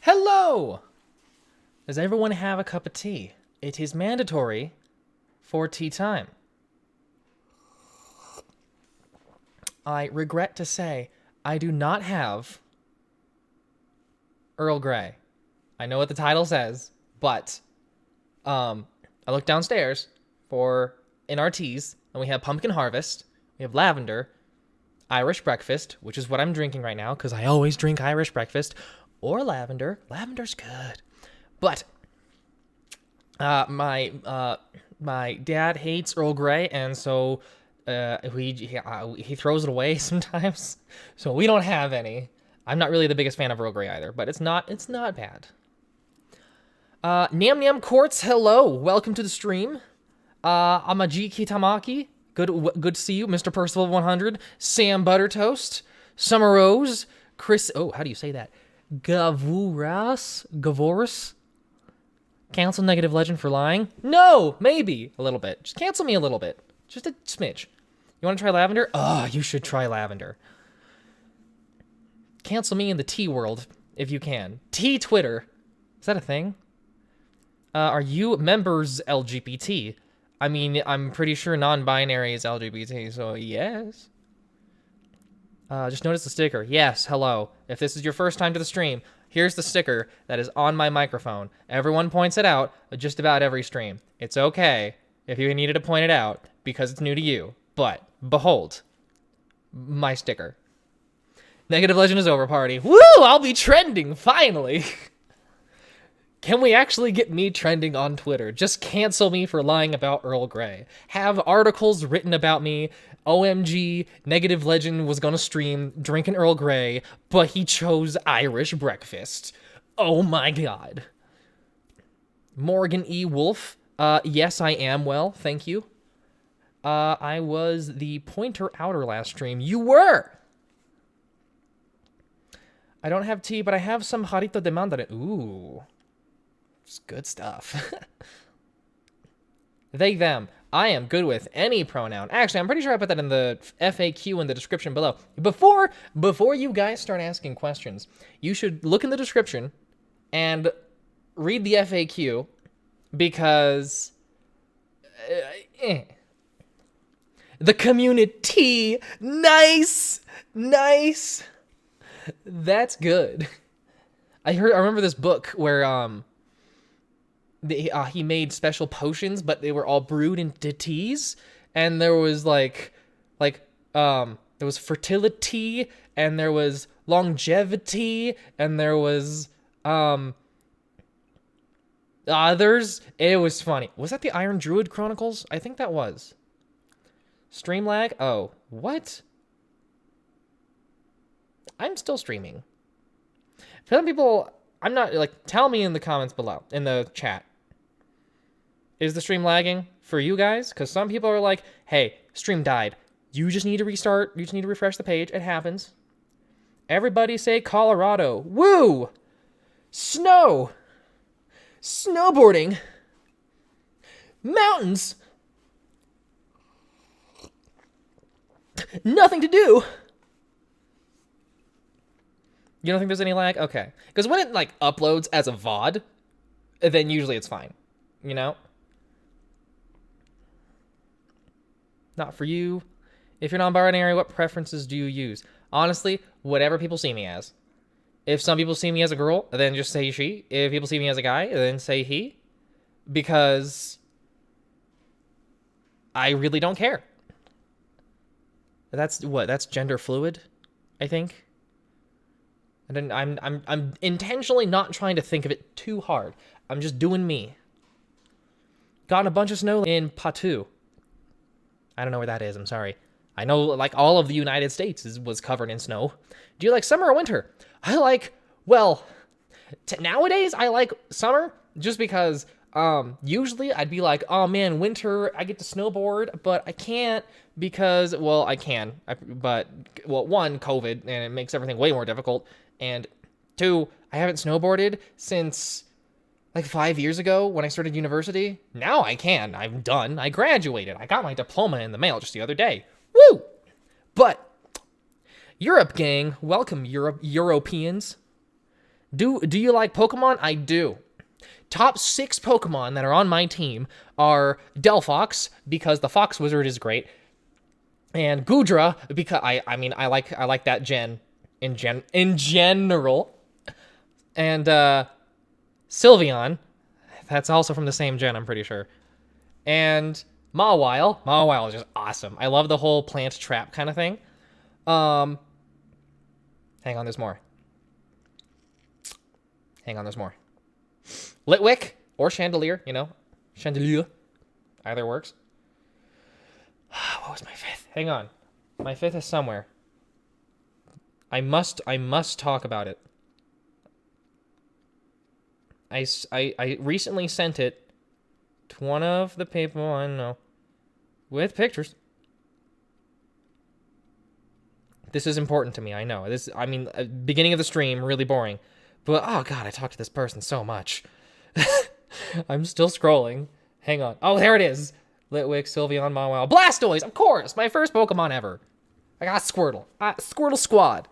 Hello! Does everyone have a cup of tea? It is mandatory for tea time. I regret to say I do not have Earl Grey. I know what the title says, but I looked downstairs in our teas, and we have pumpkin harvest, we have lavender, Irish breakfast, which is what I'm drinking right now because I always drink Irish breakfast, or lavender. Lavender's good. But my dad hates Earl Grey, and so he throws it away sometimes. So we don't have any. I'm not really the biggest fan of Earl Grey either, but it's not bad. Nam Nam Quartz, hello, welcome to the stream. Amaji Kitamaki, good to see you. Mr. Percival 100, Sam Buttertoast, Summer Rose, Chris. Oh, how do you say that? Gavorus. Cancel Negative Legend for lying? No, maybe a little bit. Just cancel me a little bit, just a smidge. You want to try lavender? Oh, you should try lavender. Cancel me in the tea world if you can. Tea Twitter, is that a thing? Are you members LGBT? I mean, I'm pretty sure non-binary is LGBT, so yes. Just notice the sticker. Yes, hello. If this is your first time to the stream, here's the sticker that is on my microphone. Everyone points it out just about every stream. It's okay if you needed to point it out because it's new to you. But, behold, my sticker. Negative Legend is over, party. Woo! I'll be trending, finally! Can we actually get me trending on Twitter? Just cancel me for lying about Earl Grey. Have articles written about me. OMG, Negative Legend was gonna stream drinking Earl Grey, but he chose Irish breakfast. Oh my god. Morgan E. Wolf. Yes, I am well, thank you. I was the pointer outer last stream. You were! I don't have tea, but I have some jarrito de mandarin. Ooh. It's good stuff. They, them. I am good with any pronoun. Actually, I'm pretty sure I put that in the FAQ in the description below. Before you guys start asking questions, you should look in the description and read the FAQ because... The community. Nice. That's good. I remember this book where he made special potions, but they were all brewed into teas, and there was there was fertility, and there was longevity, and there was others. It was funny. Was that the Iron Druid Chronicles? I think that was. Stream lag? Oh, what? I'm still streaming. For some people, I'm not, tell me in the comments below, in the chat. Is the stream lagging for you guys? Because some people are like, hey, stream died. You just need to restart. You just need to refresh the page. It happens. Everybody say Colorado. Woo! Snow! Snowboarding! Mountains! Nothing to do! You don't think there's any lag? Okay. Because when it, uploads as a VOD, then usually it's fine. You know? Not for you. If you're non-binary, what preferences do you use? Honestly, whatever people see me as. If some people see me as a girl, then just say she. If people see me as a guy, then say he. Because I really don't care. That's gender fluid, I think. And then I'm intentionally not trying to think of it too hard. I'm just doing me. Gotten a bunch of snow in Patu. I don't know where that is, I'm sorry. I know, all of the United States was covered in snow. Do you like summer or winter? Nowadays, I like summer just because, usually I'd be like, oh man, winter, I get to snowboard, but I can't because, I can. But one, COVID, and it makes everything way more difficult. And two, I haven't snowboarded since 5 years ago when I started university. Now I can. I'm done. I graduated. I got my diploma in the mail just the other day. Woo! But Europe gang, welcome Europeans. Do you like Pokemon? I do. Top 6 Pokemon that are on my team are Delphox, because the Fox Wizard is great, and Goodra, because I mean I like that gen in general, and Sylveon, that's also from the same gen, I'm pretty sure, and Mawile. Mawile is just awesome. I love the whole plant trap kind of thing. Hang on, there's more. Litwick or Chandelier, you know, Chandelier, either works. What was my 5th? Hang on, my 5th is somewhere. I must talk about it. I recently sent it to one of the people I know with pictures. This is important to me, I know. Beginning of the stream, really boring. But, oh god, I talked to this person so much. I'm still scrolling. Hang on. Oh, there it is. Litwick, Sylveon, Mawile. Blastoise, of course! My first Pokemon ever. I got Squirtle. Squirtle Squad.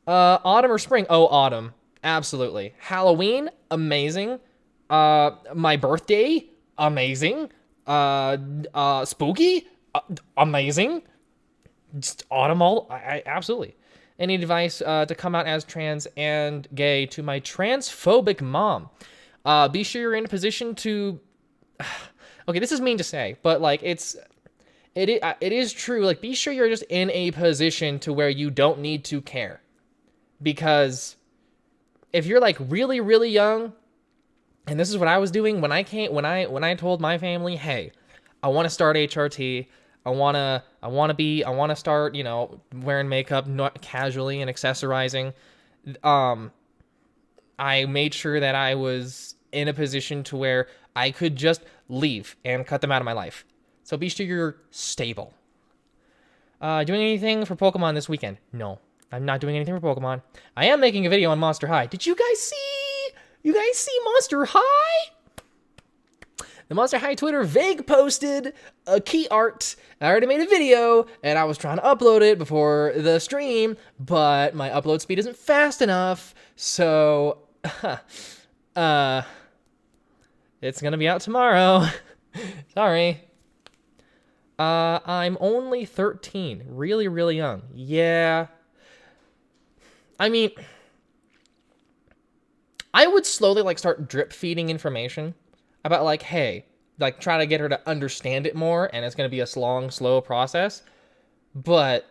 Autumn or spring? Oh, autumn. Absolutely. Halloween? Amazing. My birthday? Amazing. Spooky? Amazing. Just autumn all... I absolutely. Any advice to come out as trans and gay to my transphobic mom? Be sure you're in a position to... Okay, this is mean to say, but, like, it is true. Like, be sure you're just in a position to where you don't need to care. Because if you're, like, really, really young, and this is what I was doing when I told my family, hey, I want to start HRT, I want to start, you know, wearing makeup not casually and accessorizing. I made sure that I was in a position to where I could just leave and cut them out of my life. So be sure you're stable. Doing anything for Pokemon this weekend? No, I'm not doing anything for Pokemon. I am making a video on Monster High. Did you guys see? You guys see Monster High? The Monster High Twitter vague posted a key art. I already made a video, and I was trying to upload it before the stream, but my upload speed isn't fast enough, so it's gonna be out tomorrow. Sorry. I'm only 13. Really, really young. Yeah. I mean, I would slowly, like, start drip feeding information about, like, hey, like, try to get her to understand it more, and it's going to be a long, slow process. But,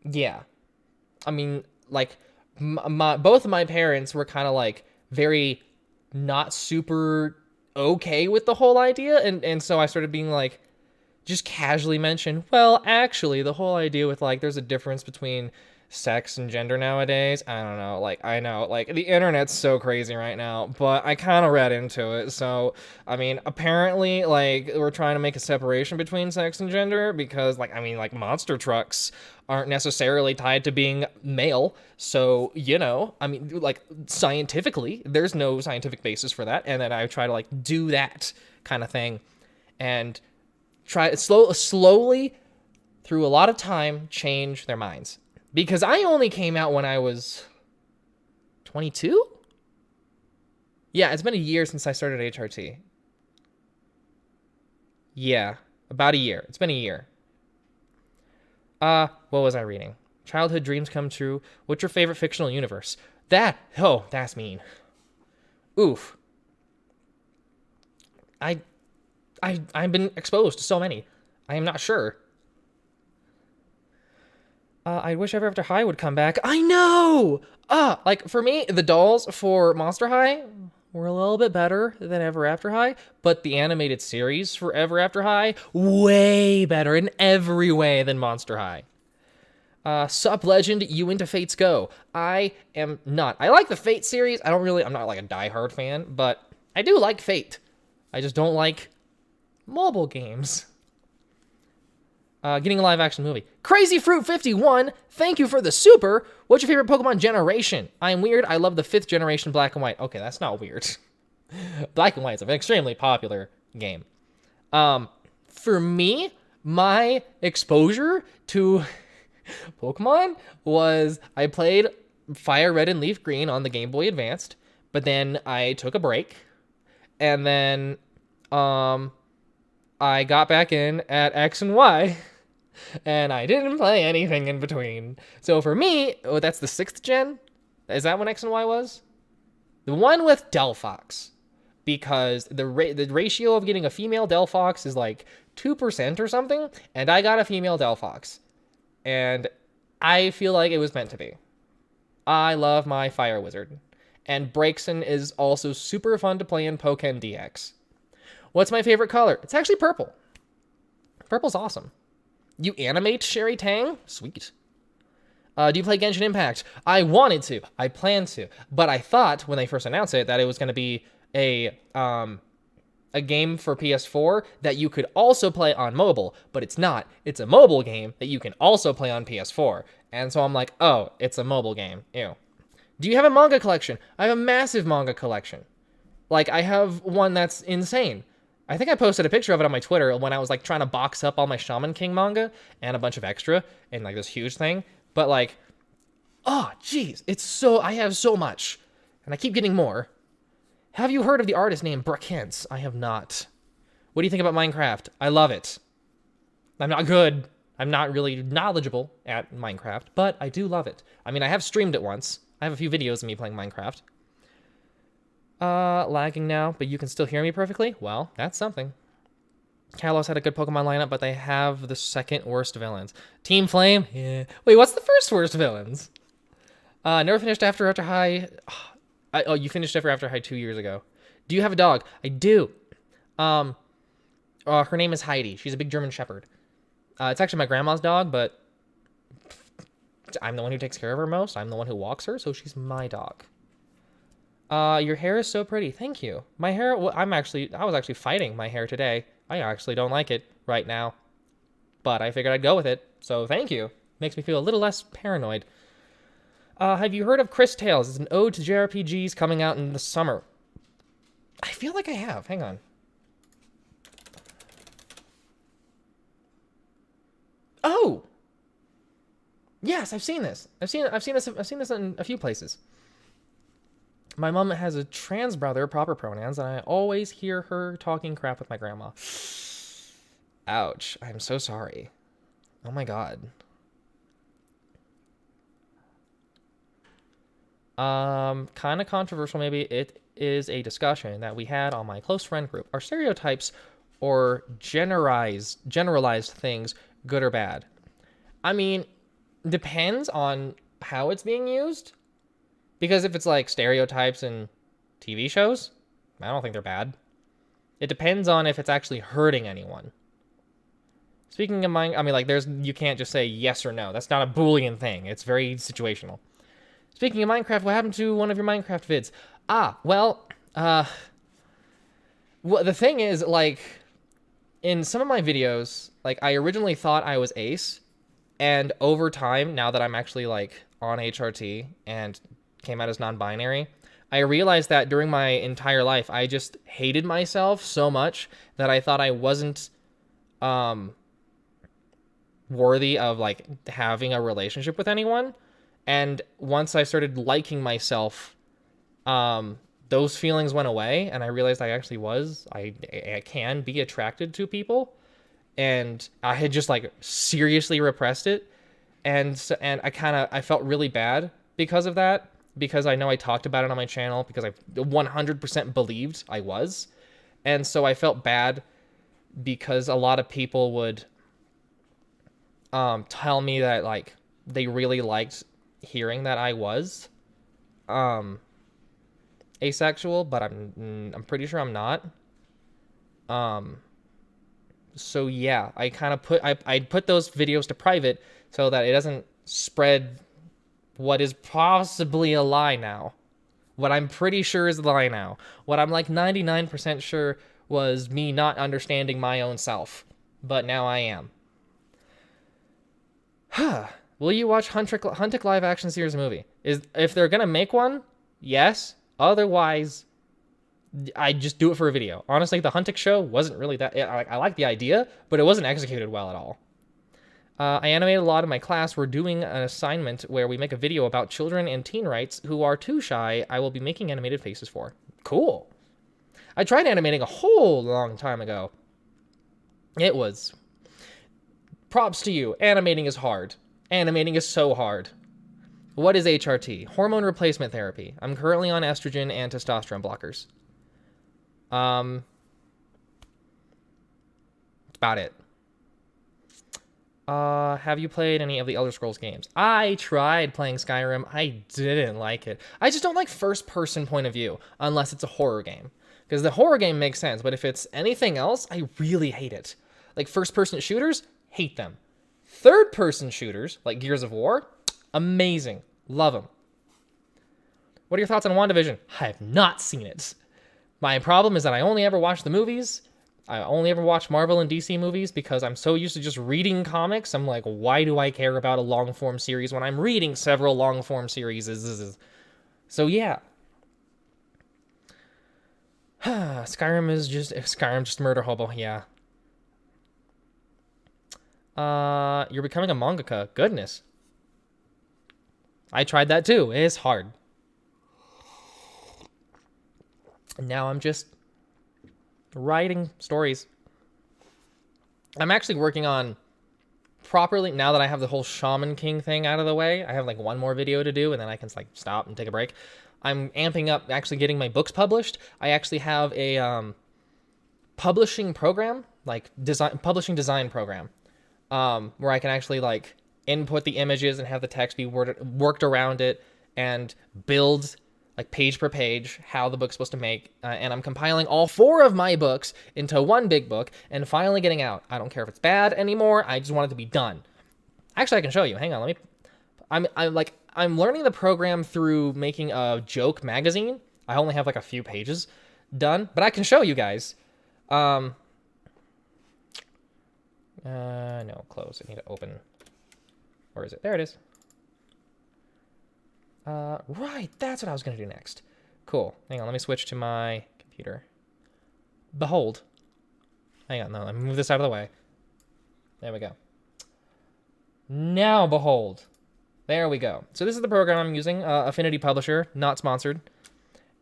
yeah. I mean, like, both of my parents were kind of, like, very not super okay with the whole idea, and so I started being, like, just casually mention, well, actually, the whole idea with, like, there's a difference between sex and gender nowadays. I don't know, like, I know, like, the internet's so crazy right now, but I kind of read into it. So, I mean, apparently, like, we're trying to make a separation between sex and gender because, like, I mean, like, monster trucks aren't necessarily tied to being male. So, you know, I mean, like, scientifically, there's no scientific basis for that. And then I try to, like, do that kind of thing and try slowly through a lot of time change their minds. Because I only came out when I was 22? Yeah, it's been a year since I started HRT. Yeah, about a year. It's been a year. What was I reading? Childhood dreams come true. What's your favorite fictional universe? That's mean. Oof. I've been exposed to so many. I am not sure. I wish Ever After High would come back. I know! Like, for me, the dolls for Monster High were a little bit better than Ever After High, but the animated series for Ever After High, way better in every way than Monster High. Sup, Legend, you into Fates Go? I am not. I like the Fate series. I'm not like a diehard fan, but I do like Fate. I just don't like mobile games. Getting a live action movie. Crazy Fruit 51, thank you for the super. What's your favorite Pokemon generation? I'm weird. I love the 5th generation Black and White. Okay, that's not weird. Black and White is an extremely popular game. For me, my exposure to Pokemon was I played Fire Red and Leaf Green on the Game Boy Advanced, but then I took a break, and then I got back in at X and Y, and I didn't play anything in between. So for me, that's the 6th gen? Is that when X and Y was? The one with Delphox, because the ratio of getting a female Delphox is like 2% or something, and I got a female Delphox, and I feel like it was meant to be. I love my Fire Wizard, and Braixen is also super fun to play in Pokken DX. What's my favorite color? It's actually purple. Purple's awesome. You animate Sherry Tang? Sweet. Do you play Genshin Impact? I wanted to. I planned to. But I thought, when they first announced it, that it was going to be a game for PS4 that you could also play on mobile. But it's not. It's a mobile game that you can also play on PS4. And so I'm like, oh, it's a mobile game. Ew. Do you have a manga collection? I have a massive manga collection. Like, I have one that's insane. I think I posted a picture of it on my Twitter when I was, like, trying to box up all my Shaman King manga and a bunch of extra and, like, this huge thing. But, like, oh, jeez, I have so much, and I keep getting more. Have you heard of the artist named Brooke Hintz? I have not. What do you think about Minecraft? I love it. I'm not good. I'm not really knowledgeable at Minecraft, but I do love it. I mean, I have streamed it once. I have a few videos of me playing Minecraft. Lagging now, but you can still hear me perfectly? Well, that's something. Kalos had a good Pokemon lineup, but they have the second worst villains. Team Flame? Yeah. Wait, what's the first worst villains? Never finished After High. Oh, you finished After High 2 years ago. Do you have a dog? I do. Her name is Heidi. She's a big German Shepherd. It's actually my grandma's dog, but I'm the one who takes care of her most. I'm the one who walks her, so she's my dog. Your hair is so pretty. Thank you. My hair, I was actually fighting my hair today. I actually don't like it right now, but I figured I'd go with it, so thank you. Makes me feel a little less paranoid. Have you heard of Chris Tales? It's an ode to JRPGs coming out in the summer. I feel like I have. Hang on. Oh! Yes, I've seen this. I've seen this in a few places. My mom has a trans brother, proper pronouns, and I always hear her talking crap with my grandma. Ouch. I'm so sorry. Oh my god. Kind of controversial maybe. It is a discussion that we had on my close friend group. Are stereotypes or generalized things good or bad? I mean, depends on how it's being used. Because if it's like stereotypes in TV shows, I don't think they're bad. It depends on if it's actually hurting anyone. Speaking of mine, I mean, like, you can't just say yes or no. That's not a Boolean thing. It's very situational. Speaking of Minecraft, what happened to one of your Minecraft vids? Well, the thing is, like, in some of my videos, like, I originally thought I was Ace, and over time, now that I'm actually, like, on HRT and came out as non-binary, I realized that during my entire life, I just hated myself so much that I thought I wasn't worthy of, like, having a relationship with anyone. And once I started liking myself, those feelings went away, and I realized I actually I can be attracted to people, and I had just, like, seriously repressed it, and I felt really bad because of that. Because I know I talked about it on my channel, because I 100% believed I was. And so I felt bad because a lot of people would tell me that, like, they really liked hearing that I was asexual, but I'm pretty sure I'm not. So yeah, I kind of I put those videos to private so that it doesn't spread what is possibly a lie now. What I'm pretty sure is a lie now. What I'm like 99% sure was me not understanding my own self. But now I am. Will you watch Huntic live action series movie? If they're gonna make one, yes. Otherwise, I just do it for a video. Honestly, the Huntic show wasn't really that... I like the idea, but it wasn't executed well at all. I animated a lot of my class. We're doing an assignment where we make a video about children and teen rights who are too shy. I will be making animated faces for. Cool. I tried animating a whole long time ago. It was... Props to you. Animating is hard. Animating is so hard. What is HRT? Hormone replacement therapy. I'm currently on estrogen and testosterone blockers. That's about it. Have you played any of the Elder Scrolls games? I tried playing Skyrim. I didn't like it. I just don't like first-person point of view, unless it's a horror game. Because the horror game makes sense, but if it's anything else, I really hate it. Like, first-person shooters, hate them. Third-person shooters, like Gears of War, amazing. Love them. What are your thoughts on WandaVision? I have not seen it. My problem is that I only ever watch the movies. I only ever watch Marvel and DC movies because I'm so used to just reading comics. I'm like, why do I care about a long-form series when I'm reading several long-form series? So, yeah. Skyrim just murder hobo, yeah. You're becoming a mangaka. Goodness. I tried that too. It's hard. And now I'm just writing stories. I'm actually working on properly, now that I have the whole Shaman King thing out of the way, I have like one more video to do and then I can like stop and take a break. I'm amping up actually getting my books published. I actually have a publishing program, like publishing design program, where I can actually like input the images and have the text be worked around it and build like page per page how the book's supposed to make. And I'm compiling all 4 of my books into one big book and finally getting out. I don't care if it's bad anymore. I just want it to be done. Actually, I can show you. Hang on. I'm learning the program through making a joke magazine. I only have like a few pages done, but I can show you guys. No, close. I need to open. Where is it? There it is. Right, that's what I was going to do next. Cool. Hang on, let me switch to my computer. Behold. Hang on, no, let me move this out of the way. There we go. Now, behold. There we go. So this is the program I'm using, Affinity Publisher, not sponsored.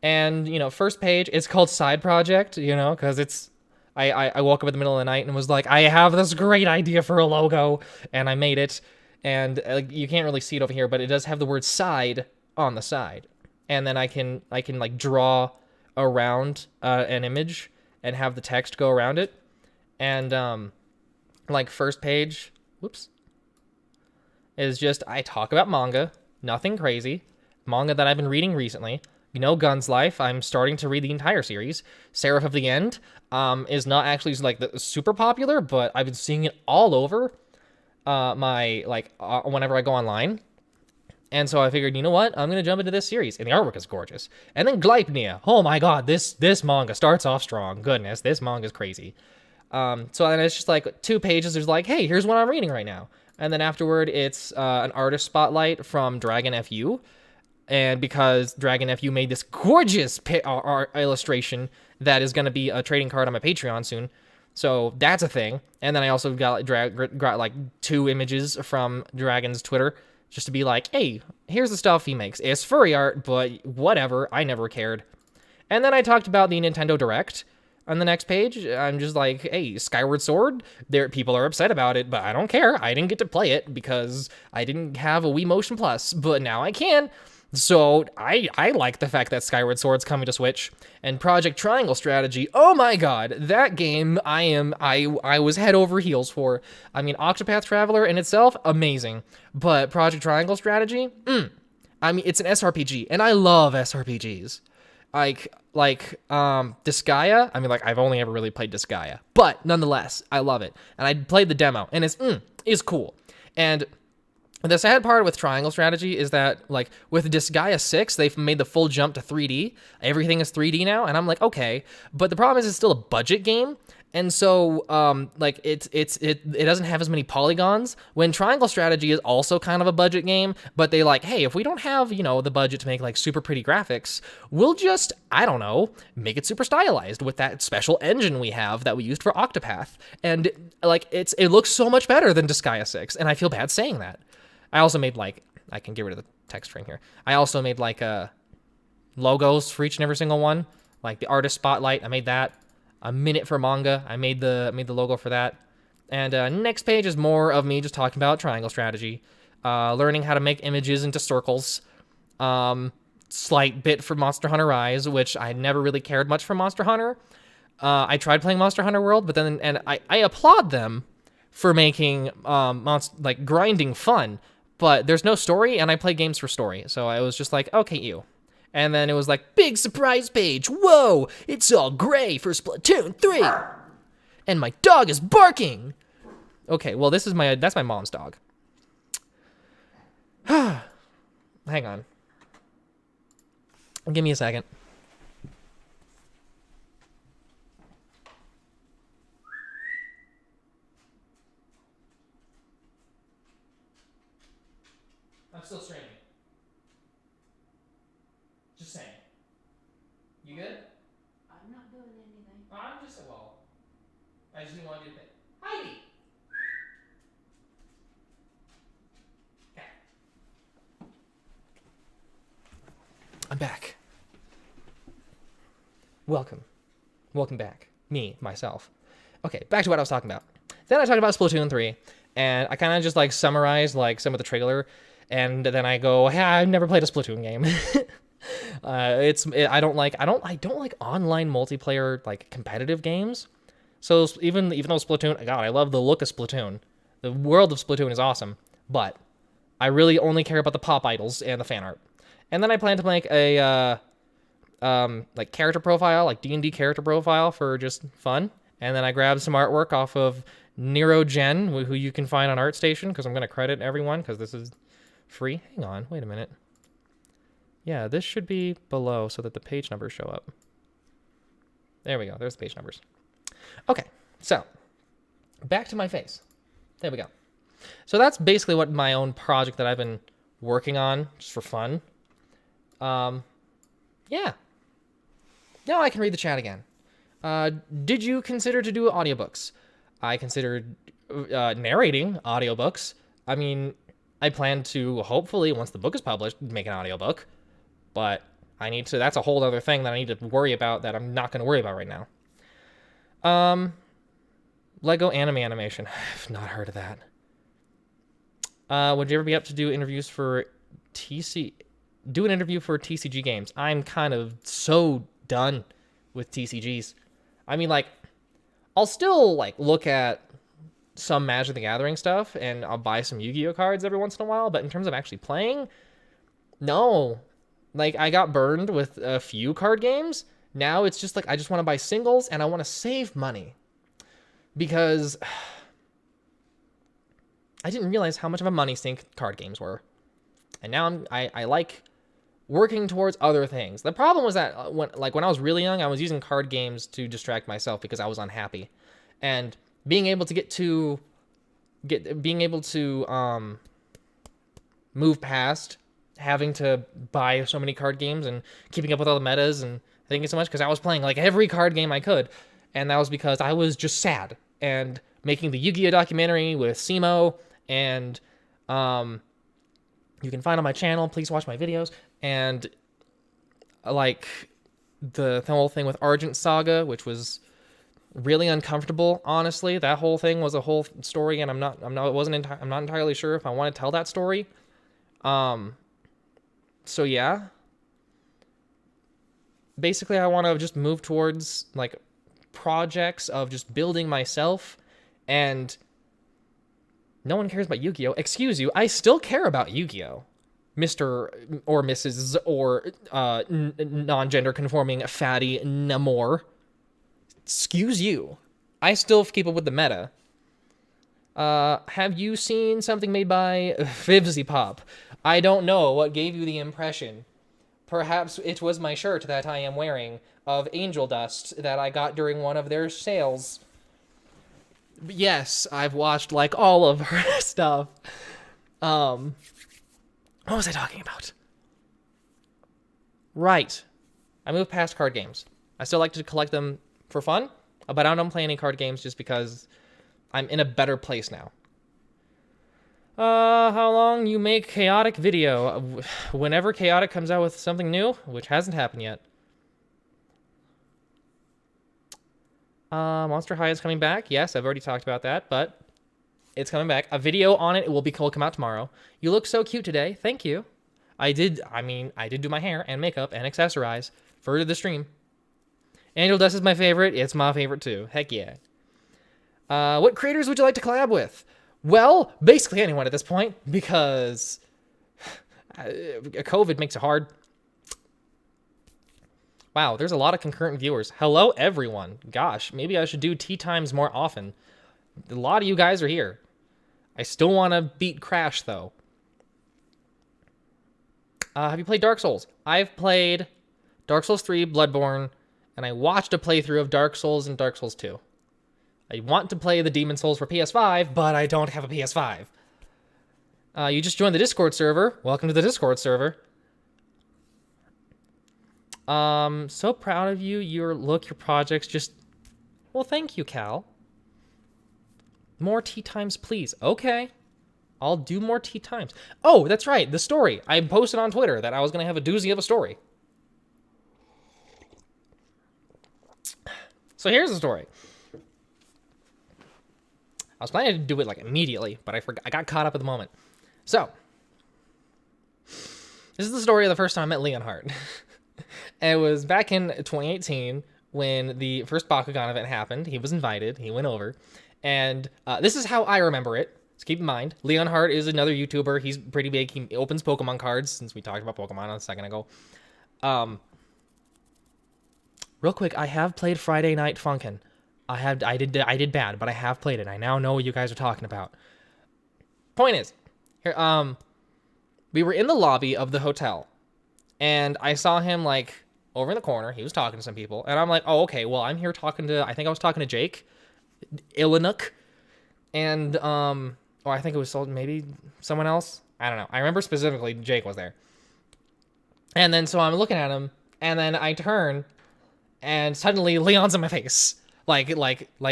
And, you know, first page, it's called Side Project, you know, because it's... I woke up in the middle of the night and was like, I have this great idea for a logo, and I made it. And you can't really see it over here, but it does have the word side on the side. And then I can like draw around an image and have the text go around it. And like first page, whoops, is just I talk about manga, nothing crazy, manga that I've been reading recently. You know, Gun's Life, I'm starting to read the entire series. Seraph of the End is not actually like super popular, but I've been seeing it all over whenever I go online. And so I figured, you know what? I'm going to jump into this series. And the artwork is gorgeous. And then Gleipnir. Oh my god, this manga starts off strong. Goodness, this manga is crazy. So then it's just like 2 pages. There's like, hey, here's what I'm reading right now. And then afterward, it's an artist spotlight from Dragon FU. And because Dragon FU made this gorgeous art illustration that is going to be a trading card on my Patreon soon. So that's a thing. And then I also got like 2 images from Dragon's Twitter just to be like, hey, here's the stuff he makes. It's furry art, but whatever. I never cared. And then I talked about the Nintendo Direct on the next page. I'm just like, hey, Skyward Sword, people are upset about it, but I don't care. I didn't get to play it because I didn't have a Wii Motion Plus, but now I can. So I like the fact that Skyward Sword's coming to Switch. And Project Triangle Strategy, oh my god, that game I was head over heels for. I mean, Octopath Traveler in itself, amazing. But Project Triangle Strategy, I mean, it's an SRPG, and I love SRPGs. Like Disgaea, I mean, like, I've only ever really played Disgaea. But nonetheless, I love it. And I played the demo, and it's cool. And the sad part with Triangle Strategy is that, like, with Disgaea 6, they've made the full jump to 3D. Everything is 3D now, and I'm like, okay. But the problem is it's still a budget game, And so, like, it doesn't have as many polygons. When Triangle Strategy is also kind of a budget game, but they like, hey, if we don't have, the budget to make, like, super pretty graphics, we'll just, I don't know, make it super stylized with that special engine we have that we used for Octopath. And, like, it looks so much better than Disgaea 6, and I feel bad saying that. I also made, like, I can get rid of the text frame here. I also made, like, logos for each and every single one. Like, the artist spotlight, I made that. A minute for Manga, I made the logo for that. And next page is more of me just talking about Triangle Strategy, learning how to make images into circles. Slight bit for Monster Hunter Rise, which I never really cared much for Monster Hunter. I tried playing Monster Hunter World, but then I applaud them for making like grinding fun, but there's no story, and I play games for story, so I was just like, okay, you. And then it was like, big surprise page. Whoa, it's all gray for Splatoon 3. And my dog is barking. Okay, well, that's my mom's dog. Hang on. Give me a second. I'm still streaming. Just saying. You good? I'm not doing anything. I'm just, well, I just didn't want to do that. Heidi! Okay. I'm back. Welcome. Welcome back. Me, myself. Okay, back to what I was talking about. Then I talked about Splatoon 3, and I kind of just, like, summarized, like, some of the trailer, and then I go, hey, I've never played a Splatoon game. I don't like online multiplayer, like, competitive games. So even though Splatoon, God, I love the look of Splatoon. The world of Splatoon is awesome, but I really only care about the pop idols and the fan art. And then I plan to make a like character profile, like D&D character profile for just fun. And then I grabbed some artwork off of NeroGen, who you can find on ArtStation, because I'm going to credit everyone because this is free. Hang on, wait a minute. Yeah, this should be below so that the page numbers show up. There we go. There's the page numbers. Okay, so back to my face. There we go. So that's basically what my own project that I've been working on just for fun. Yeah. Now I can read the chat again. Did you consider to do audiobooks? I considered narrating audiobooks. I mean, I plan to, hopefully, once the book is published, make an audiobook. But I need to, that's a whole other thing that I need to worry about that I'm not going to worry about right now. Lego anime animation. I've not heard of that. Would you ever be up to do interviews for do an interview for TCG games? I'm kind of so done with TCGs. I mean, like, I'll still, like, look at some Magic the Gathering stuff, and I'll buy some Yu-Gi-Oh cards every once in a while, but in terms of actually playing, no. Like, I got burned with a few card games. Now it's just, like, I just want to buy singles, and I want to save money. Because I didn't realize how much of a money sink card games were. And now I like working towards other things. The problem was that when I was really young, I was using card games to distract myself because I was unhappy. And being able to move past having to buy so many card games and keeping up with all the metas and thinking so much, because I was playing like every card game I could, and that was because I was just sad. And making the Yu-Gi-Oh documentary with Simo, and you can find on my channel, please watch my videos, and like the whole thing with Argent Saga, which was really uncomfortable, honestly. That whole thing was a whole story, and I'm not entirely sure if I want to tell that story. So yeah. Basically, I want to just move towards like projects of just building myself, and no one cares about Yu-Gi-Oh. Excuse you, I still care about Yu-Gi-Oh. Mr. or Mrs. or non-gender conforming fatty Namor. Excuse you. I still keep up with the meta. Have you seen something made by Fibsy Pop? I don't know what gave you the impression. Perhaps it was my shirt that I am wearing of angel dust that I got during one of their sales. Yes, I've watched like all of her stuff. What was I talking about? Right. I moved past card games. I still like to collect them for fun, but I don't play any card games just because I'm in a better place now. How long you make Chaotic video? Whenever Chaotic comes out with something new, which hasn't happened yet. Monster High is coming back. Yes, I've already talked about that, but it's coming back. A video on it will come out tomorrow. You look so cute today. Thank you. I did do my hair and makeup and accessorize for the stream. Angel Dust is my favorite. It's my favorite too. Heck yeah. What creators would you like to collab with? Well, basically anyone at this point, because COVID makes it hard. Wow, there's a lot of concurrent viewers. Hello, everyone. Gosh, maybe I should do tea times more often. A lot of you guys are here. I still want to beat Crash, though. Have you played Dark Souls? I've played Dark Souls 3, Bloodborne, and I watched a playthrough of Dark Souls and Dark Souls 2. I want to play the Demon Souls for PS5, but I don't have a PS5. You just joined the Discord server. Welcome to the Discord server. So proud of you. Your projects just... Well, thank you, Cal. More tea times, please. Okay. I'll do more tea times. Oh, that's right. The story. I posted on Twitter that I was going to have a doozy of a story. So here's the story. I was planning to do it like immediately, but I got caught up at the moment. So, this is the story of the first time I met Leonhardt. And it was back in 2018 when the first Bakugan event happened. He was invited. He went over. And this is how I remember it. So keep in mind, Leonhardt is another YouTuber. He's pretty big. He opens Pokemon cards, since we talked about Pokemon a second ago. Real quick, I have played Friday Night Funkin'. I did bad, but I have played it. I now know what you guys are talking about. Point is, here, we were in the lobby of the hotel, and I saw him like over in the corner. He was talking to some people, and I'm like, oh, okay. Well, I'm here talking to. I think I was talking to Jake, Ilinuk, and or I think it was maybe someone else. I don't know. I remember specifically Jake was there, and then so I'm looking at him, and then I turn, and suddenly Leon's in my face. Like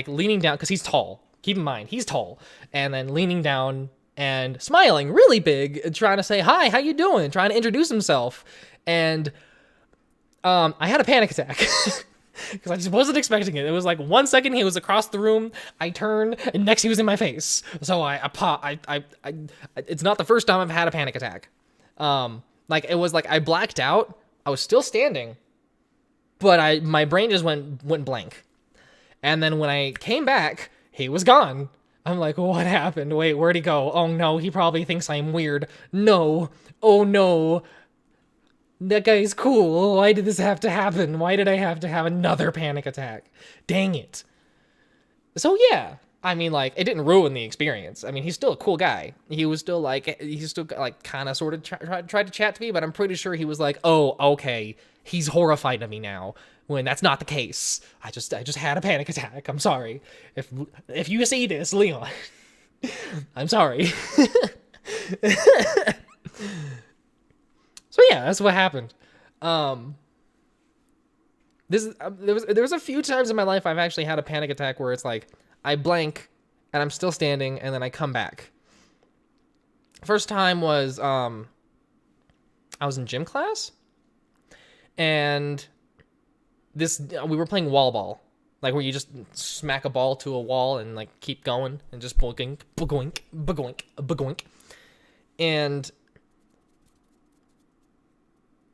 leaning down, because he's tall. Keep in mind, he's tall. And then leaning down and smiling really big, trying to say, hi, how you doing? Trying to introduce himself. And I had a panic attack. Because I just wasn't expecting it. It was like 1 second he was across the room, I turned, and next he was in my face. So it's not the first time I've had a panic attack. Like it was like I blacked out. I was still standing, but my brain just went blank. And then when I came back, he was gone. I'm like, what happened? Wait, where'd he go? Oh no, he probably thinks I'm weird. No. Oh no. That guy's cool. Why did this have to happen? Why did I have to have another panic attack? Dang it. So yeah, I mean, like, it didn't ruin the experience. I mean, he's still a cool guy. He still kind of sort of tried to chat to me, but I'm pretty sure he was like, oh, okay, he's horrified of me now. When that's not the case. I just had a panic attack. I'm sorry. If you see this, Leon, I'm sorry. So yeah, that's what happened. There was a few times in my life I've actually had a panic attack where it's like I blank and I'm still standing and then I come back. First time was I was in gym class and we were playing wall ball, like where you just smack a ball to a wall and like keep going and just boink, boink, boink, boink. And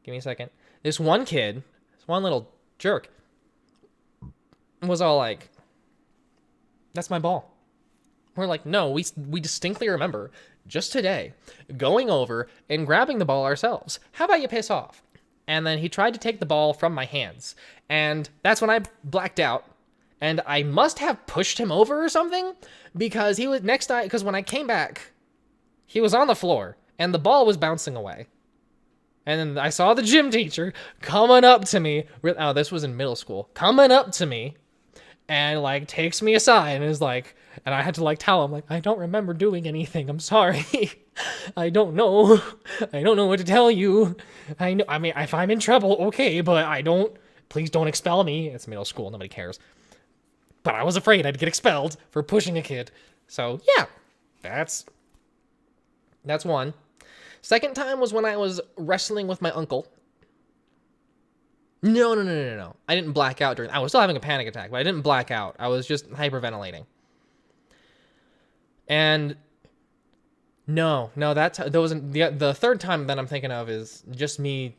give me a second. This one kid, this one little jerk, was all like, "That's my ball." We're like, "No, we distinctly remember just today going over and grabbing the ball ourselves. How about you piss off?" And then he tried to take the ball from my hands. And that's when I blacked out. And I must have pushed him over or something. Because he was because when I came back, he was on the floor. And the ball was bouncing away. And then I saw the gym teacher coming up to me. Oh, this was in middle school. Coming up to me. And like takes me aside and is like, And I had to like tell him, like, I don't remember doing anything. I'm sorry. I don't know. I don't know what to tell you. I know. I mean, if I'm in trouble, okay, but I don't. Please don't expel me. It's middle school. Nobody cares. But I was afraid I'd get expelled for pushing a kid. So yeah, that's one. Second time was when I was wrestling with my uncle. No. I didn't black out I was still having a panic attack, but I didn't black out. I was just hyperventilating. And no, that wasn't the third time that I'm thinking of is just me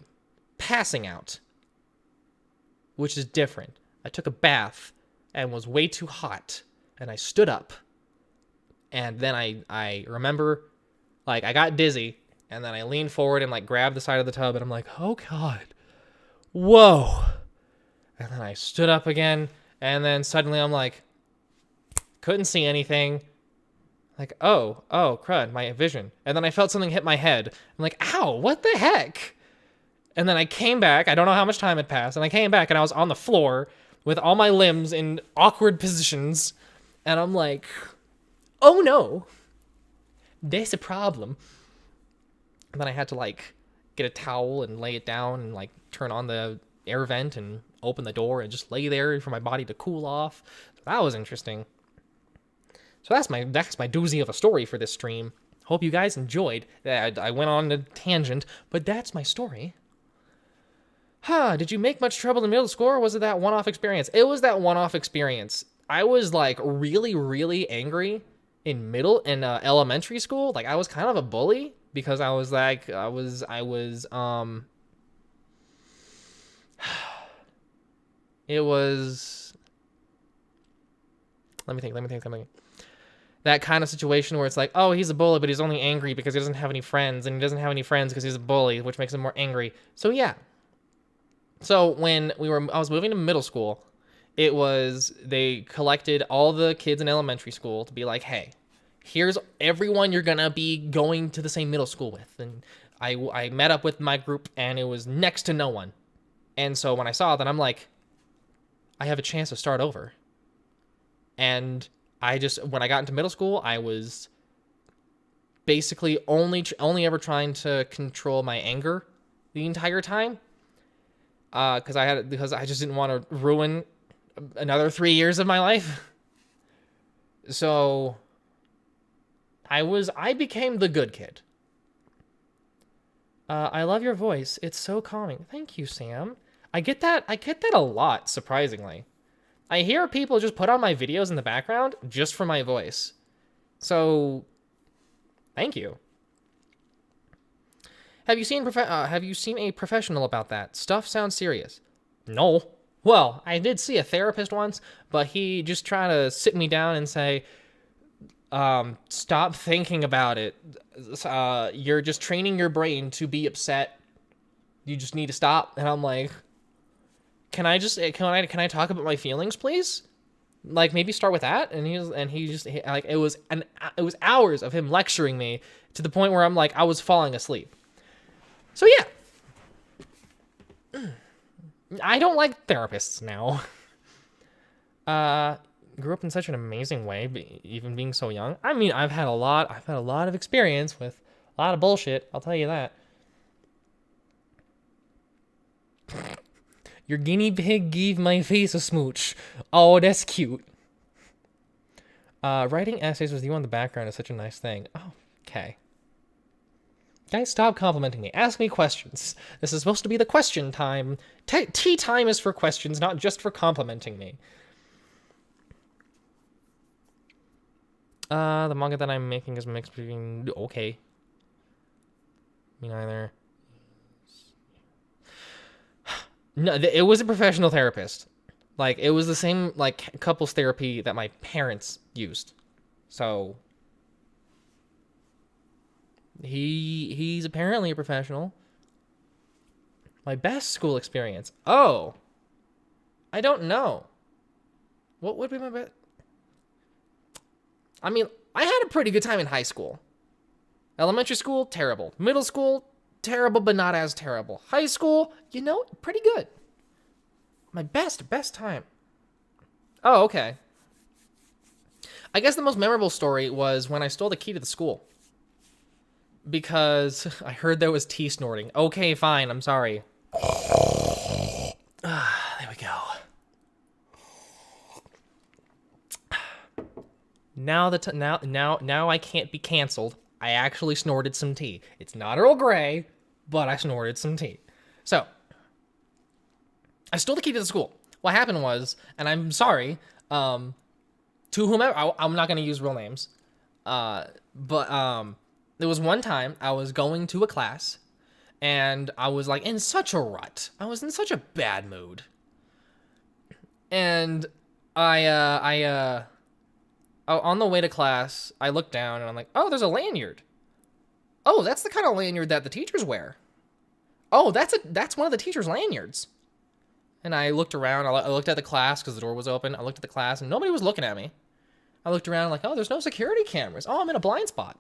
passing out, which is different. I took a bath and was way too hot, and I stood up, and then I remember, like, I got dizzy, and then I leaned forward and like grabbed the side of the tub, and I'm like, oh God, whoa, and then I stood up again, and then suddenly I'm like, couldn't see anything. Like, oh, crud, my vision. And then I felt something hit my head. I'm like, ow, what the heck? And then I came back. I don't know how much time had passed. And I came back and I was on the floor with all my limbs in awkward positions. And I'm like, oh no, there's a problem. And then I had to like get a towel and lay it down and like turn on the air vent and open the door and just lay there for my body to cool off. So that was interesting. So that's my doozy of a story for this stream. Hope you guys enjoyed. I went on a tangent, but that's my story. Did you make much trouble in middle school, or was it that one-off experience? It was that one-off experience. I was like really, really angry in elementary school. Like I was kind of a bully because I was like, it was, let me think. That kind of situation where it's like, oh, he's a bully, but he's only angry because he doesn't have any friends, and he doesn't have any friends because he's a bully, which makes him more angry. So yeah. So when I was moving to middle school, they collected all the kids in elementary school to be like, hey, here's everyone you're gonna be going to the same middle school with. And I met up with my group, and it was next to no one. And so when I saw that, I'm like, I have a chance to start over. And when I got into middle school, I was basically only ever trying to control my anger the entire time. Because I just didn't want to ruin another 3 years of my life. So I became the good kid. I love your voice. It's so calming. Thank you, Sam. I get that a lot, surprisingly. I hear people just put on my videos in the background just for my voice. So, thank you. Have you seen a professional about that? Stuff sounds serious. No. Well, I did see a therapist once, but he just tried to sit me down and say, stop thinking about it. You're just training your brain to be upset. You just need to stop. And I'm like, can I talk about my feelings, please? Like maybe start with that. And it was hours of him lecturing me to the point where I'm like, I was falling asleep. So yeah, I don't like therapists now. Grew up in such an amazing way, even being so young. I mean, I've had a lot of experience with a lot of bullshit. I'll tell you that. Your guinea pig gave my face a smooch. Oh, that's cute. Writing essays with you on the background is such a nice thing. Oh, okay. Guys, stop complimenting me. Ask me questions. This is supposed to be the question time. Tea time is for questions, not just for complimenting me. The manga that I'm making is mixed between... Okay. Me neither. No, it was a professional therapist. Like, it was the same, like, couples therapy that my parents used. So, he's apparently a professional. My best school experience. Oh. I don't know. What would be my best? I mean, I had a pretty good time in high school. Elementary school, terrible. Middle school, terrible, but not as terrible. High school, pretty good. My best time. Oh, okay. I guess the most memorable story was when I stole the key to the school. Because I heard there was tea snorting. Okay, fine, I'm sorry. There we go. Now now I can't be canceled. I actually snorted some tea. It's not Earl Grey, but I snorted some tea. So, I stole the key to the school. What happened was, and I'm sorry, to whomever, I'm not going to use real names, but there was one time I was going to a class, and I was like in such a rut. I was in such a bad mood. And on the way to class, I looked down and I'm like, oh, there's a lanyard. Oh, that's the kind of lanyard that the teachers wear. Oh, that's one of the teachers' lanyards. And I looked around. I looked at the class because the door was open. I looked at the class and nobody was looking at me. I looked around like, oh, there's no security cameras. Oh, I'm in a blind spot.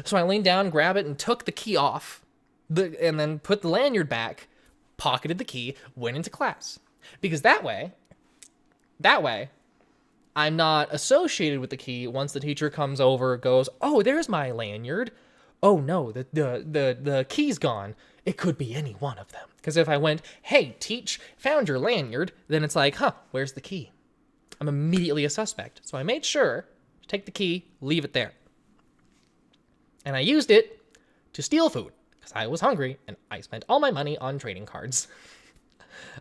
So I leaned down, grabbed it, and took the key off, and then put the lanyard back, pocketed the key, went into class. Because that way, I'm not associated with the key once the teacher comes over, goes, oh, there's my lanyard. Oh no, the key's gone. It could be any one of them. Because if I went, hey, teach, found your lanyard, then it's like, huh, where's the key? I'm immediately a suspect. So I made sure to take the key, leave it there. And I used it to steal food because I was hungry and I spent all my money on trading cards.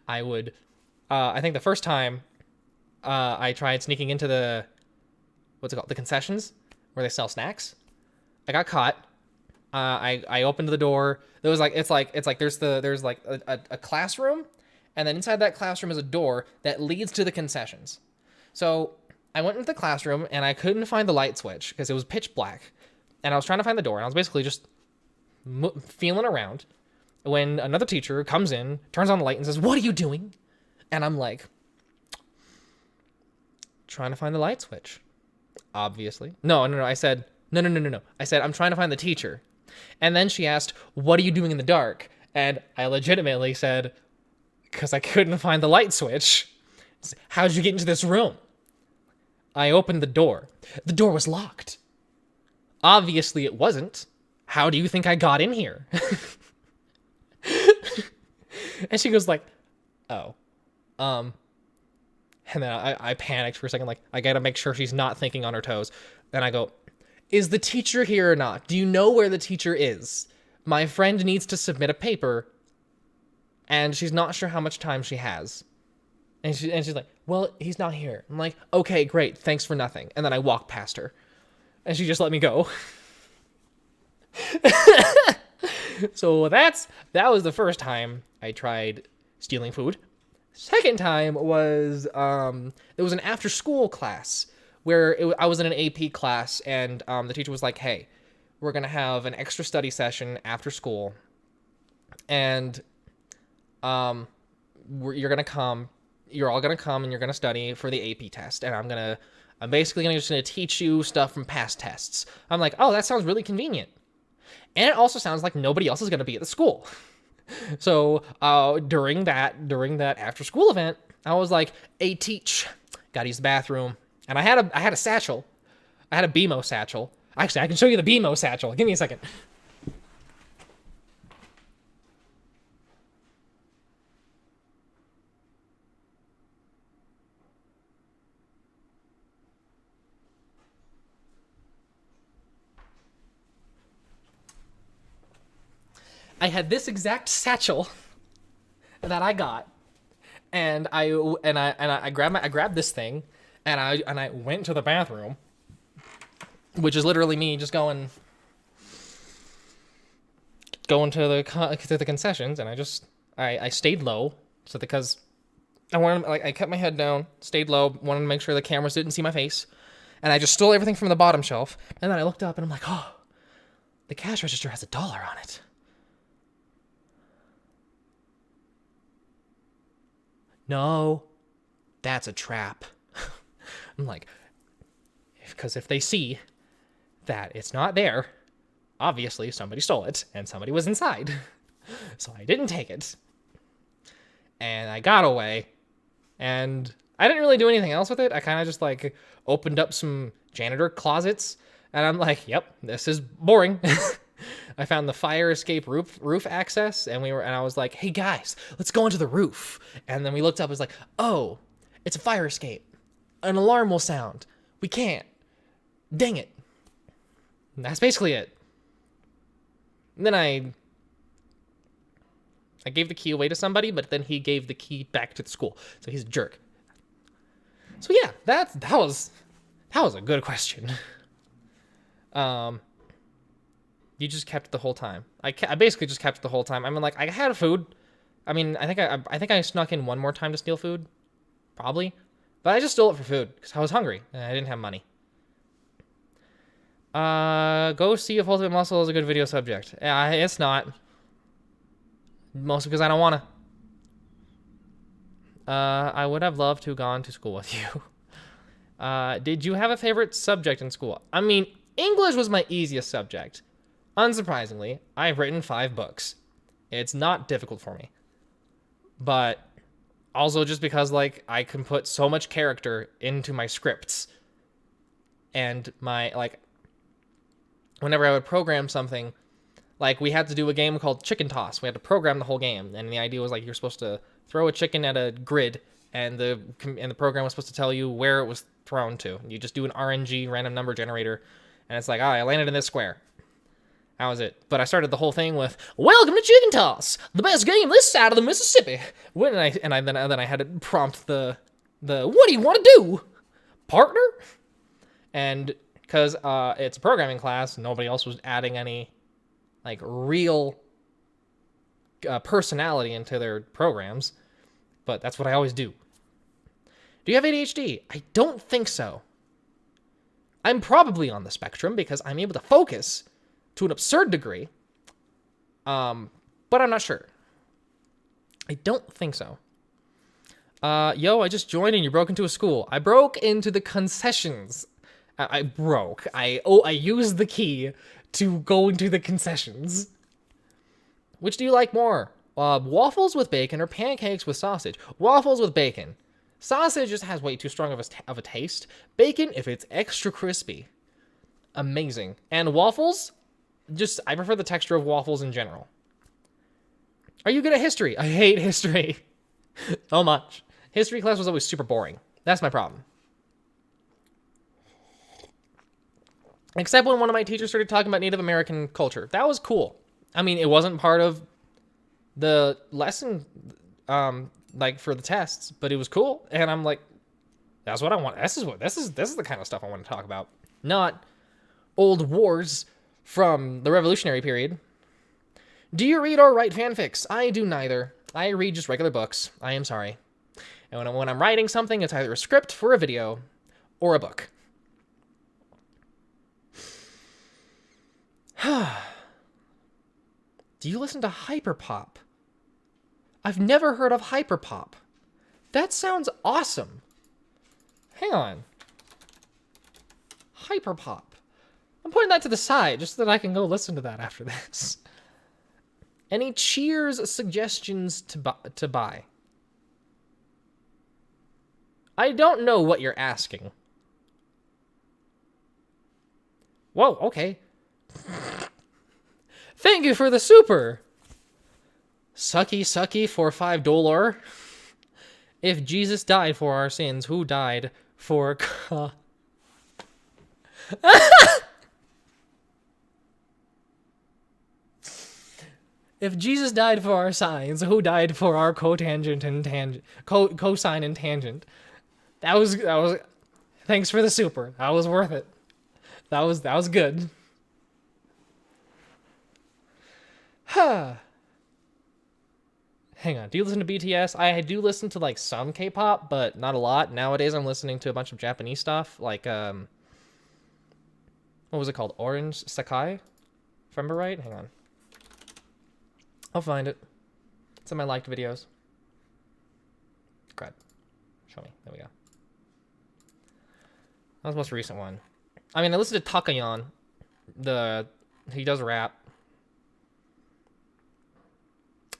I think the first time I tried sneaking into the concessions where they sell snacks. I got caught. I opened the door. There was like, it's like there's like a classroom, and then inside that classroom is a door that leads to the concessions. So I went into the classroom and I couldn't find the light switch because it was pitch black. And I was trying to find the door, and I was basically just feeling around when another teacher comes in, turns on the light, and says, what are you doing? And I'm like, trying to find the light switch. Obviously. No. I said, no. I said, I'm trying to find the teacher. And then she asked, what are you doing in the dark? And I legitimately said, because I couldn't find the light switch. How'd you get into this room? I opened the door. The door was locked. Obviously it wasn't. How do you think I got in here? And she goes like, oh. And then I panicked for a second, like, I gotta make sure she's not thinking on her toes. Then I go, is the teacher here or not? Do you know where the teacher is? My friend needs to submit a paper, and she's not sure how much time she has. And she's like, well, he's not here. I'm like, okay, great, thanks for nothing. And then I walk past her. And she just let me go. So that was the first time I tried stealing food. Second time was it was an after school class where I was in an AP class, and the teacher was like, hey, we're gonna have an extra study session after school, and you're all gonna come and you're gonna study for the AP test, and I'm basically just going to teach you stuff from past tests. I'm like, oh, that sounds really convenient. And it also sounds like nobody else is going to be at the school. So during that after school event, I was like, hey, teach, got to use the bathroom. And I had a satchel. I had a BMO satchel. Actually, I can show you the BMO satchel. Give me a second. I had this exact satchel that I got, and I grabbed this thing, and I went to the bathroom, which is literally me just going to the concessions, and I stayed low, so because I wanted, like, I kept my head down, stayed low, wanted to make sure the cameras didn't see my face, and I just stole everything from the bottom shelf, and then I looked up and I'm like, oh, the cash register has $1 on it. No, that's a trap. I'm like, because if they see that it's not there, obviously somebody stole it and somebody was inside. So I didn't take it. And I got away, and I didn't really do anything else with it. I kind of just like opened up some janitor closets, and I'm like, yep, this is boring. I found the fire escape roof access, and I was like, hey guys, let's go into the roof. And then we looked up, it was like, oh, it's a fire escape. An alarm will sound. We can't. Dang it. And that's basically it. And then I gave the key away to somebody, but then he gave the key back to the school. So he's a jerk. So yeah, that was a good question. You just kept it the whole time. I basically just kept it the whole time. I mean, like, I had food. I mean, I think I snuck in one more time to steal food, probably, but I just stole it for food because I was hungry and I didn't have money. Go see if Ultimate Muscle is a good video subject. It's not. Mostly because I don't wanna. I would have loved to have gone to school with you. Did you have a favorite subject in school? I mean, English was my easiest subject. Unsurprisingly, I've written 5 books. It's not difficult for me. But also just because, like, I can put so much character into my scripts. And my, like, whenever I would program something, like, we had to do a game called Chicken Toss. We had to program the whole game. And the idea was, like, you're supposed to throw a chicken at a grid, and the program was supposed to tell you where it was thrown to. You just do an RNG, random number generator, and it's like, oh, I landed in this square. That was it. But I started the whole thing with, "Welcome to Chicken Toss, the best game this side of the Mississippi." Then I had to prompt the "What do you want to do, partner?" And because it's a programming class, nobody else was adding any like real personality into their programs. But that's what I always do. Do you have ADHD? I don't think so. I'm probably on the spectrum because I'm able to focus to an absurd degree. But I'm not sure. I don't think so. Yo, I just joined and you broke into a school. I broke into the concessions. I used the key to go into the concessions. Which do you like more? Waffles with bacon or pancakes with sausage? Waffles with bacon. Sausage just has way too strong of a taste. Bacon, if it's extra crispy, amazing. And waffles, I prefer the texture of waffles in general. Are you good at history? I hate history so much. History class was always super boring. That's my problem. Except when one of my teachers started talking about Native American culture. That was cool. I mean, it wasn't part of the lesson, like for the tests, but it was cool. And I'm like, that's what I want. This is the kind of stuff I want to talk about. Not old wars from the Revolutionary period. Do you read or write fanfics? I do neither. I read just regular books. I am sorry. And when I'm writing something, it's either a script for a video or a book. Do you listen to hyperpop? I've never heard of hyperpop. That sounds awesome. Hang on. Hyperpop. I'm putting that to the side just so that I can go listen to that after this. Any Cheers suggestions to buy? I don't know what you're asking. Whoa, okay. Thank you for the super. Sucky for $5. If Jesus died for our sins, who died for... If Jesus died for our sines, who died for our cotangent and tangent, cosine and tangent? That was. Thanks for the super. That was worth it. That was good. Huh. Hang on. Do you listen to BTS? I do listen to like some K-pop, but not a lot. Nowadays, I'm listening to a bunch of Japanese stuff, like what was it called? Orange Sakai, if I remember right. Hang on. I'll find it. It's in my liked videos. Crap. Show me. There we go. That was the most recent one. I mean, I listened to Takayan. He does rap.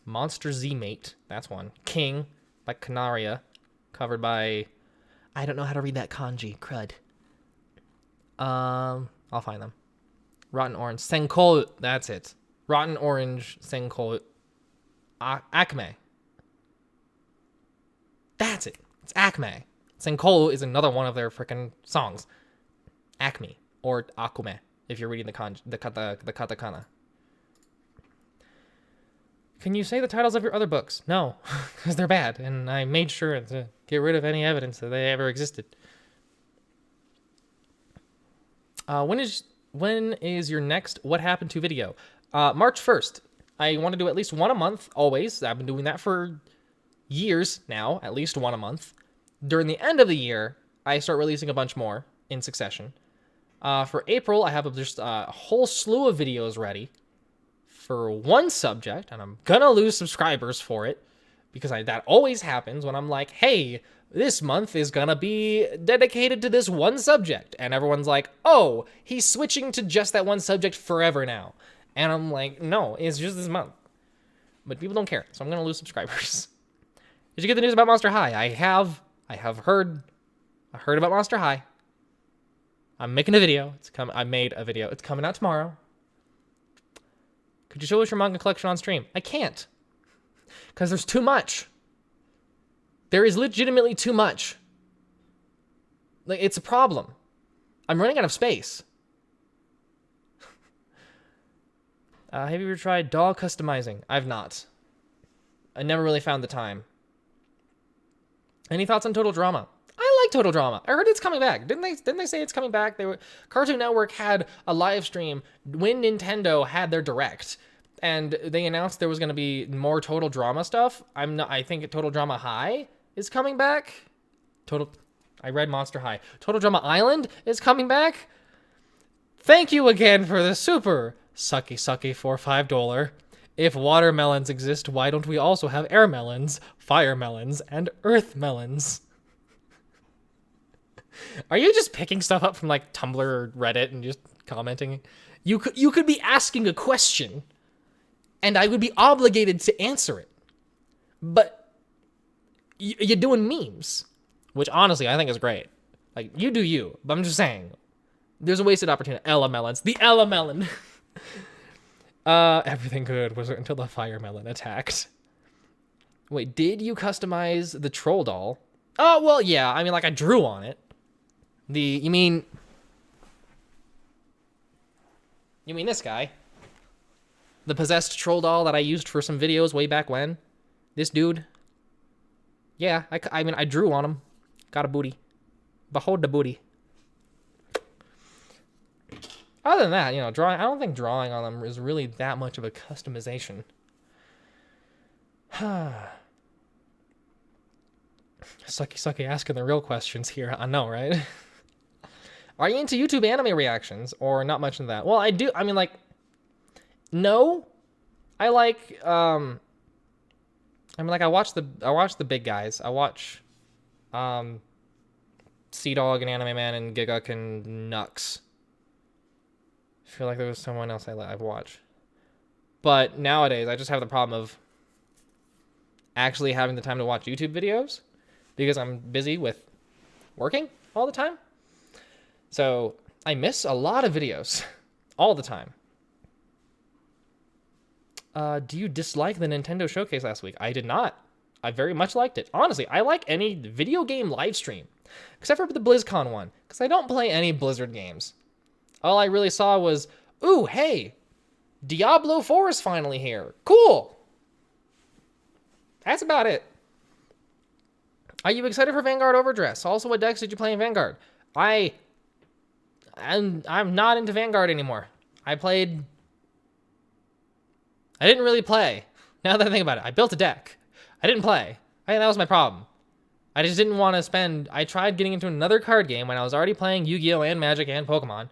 Monster Z Mate. That's one. King by Canaria. Covered by I don't know how to read that kanji. Crud. I'll find them. Rotten Orange. Senkou. That's it. Rotten Orange. Senkou. Acme. That's it. It's Acme. Senkou is another one of their freaking songs. Acme. Or Akume, if you're reading the katakana. Can you say the titles of your other books? No, because they're bad, and I made sure to get rid of any evidence that they ever existed. When is your next What Happened to video? March 1st. I want to do at least one a month, always. I've been doing that for years now, at least one a month. During the end of the year, I start releasing a bunch more in succession. For April, I have just a whole slew of videos ready for one subject, and I'm gonna lose subscribers for it, because that always happens when I'm like, hey, this month is gonna be dedicated to this one subject, and everyone's like, oh, he's switching to just that one subject forever now. And I'm like, no, it's just this month. But people don't care, so I'm gonna lose subscribers. Did you get the news about Monster High? I have heard about Monster High. I'm making a video. I made a video. It's coming out tomorrow. Could you show us your manga collection on stream? I can't. Because there's too much. There is legitimately too much. Like, it's a problem. I'm running out of space. Have you ever tried doll customizing? I've not. I never really found the time. Any thoughts on Total Drama? I like Total Drama. I heard it's coming back. Didn't they say it's coming back? Cartoon Network had a live stream when Nintendo had their Direct, and they announced there was going to be more Total Drama stuff. I think Total Drama High is coming back. I read Monster High. Total Drama Island is coming back. Thank you again for the super sucky for $5. If watermelons exist, why don't we also have air melons, fire melons, and earth melons? Are you just picking stuff up from like Tumblr or Reddit and just commenting? You could be asking a question, and I would be obligated to answer it. But you're doing memes, which honestly I think is great. Like, you do you, but I'm just saying, there's a wasted opportunity. Ella melons, the Ella melon. Everything good was until the fire melon attacked. Wait, did you customize the troll doll? Oh, well, yeah. I mean, like, I drew on it. You mean this guy? The possessed troll doll that I used for some videos way back when? This dude? Yeah, I mean, I drew on him. Got a booty. Behold the booty. Other than that, drawing, I don't think drawing on them is really that much of a customization. Sucky asking the real questions here. I know, right? Are you into YouTube anime reactions or not much into that? Well, I do. I mean, like, no. I like, I watch the big guys. I watch, Sea Dog and Anime Man and Giguk and Nux. I feel like there was someone else I've watched. But nowadays, I just have the problem of actually having the time to watch YouTube videos because I'm busy with working all the time. So I miss a lot of videos all the time. Do you dislike the Nintendo showcase last week? I did not. I very much liked it. Honestly, I like any video game live stream, except for the BlizzCon one, because I don't play any Blizzard games. All I really saw was, ooh, hey, Diablo 4 is finally here. Cool. That's about it. Are you excited for Vanguard Overdress? Also, what decks did you play in Vanguard? I'm not into Vanguard anymore. I didn't really play. Now that I think about it, I built a deck. I didn't play. I think that was my problem. I just didn't want to spend... I tried getting into another card game when I was already playing Yu-Gi-Oh! And Magic and Pokemon.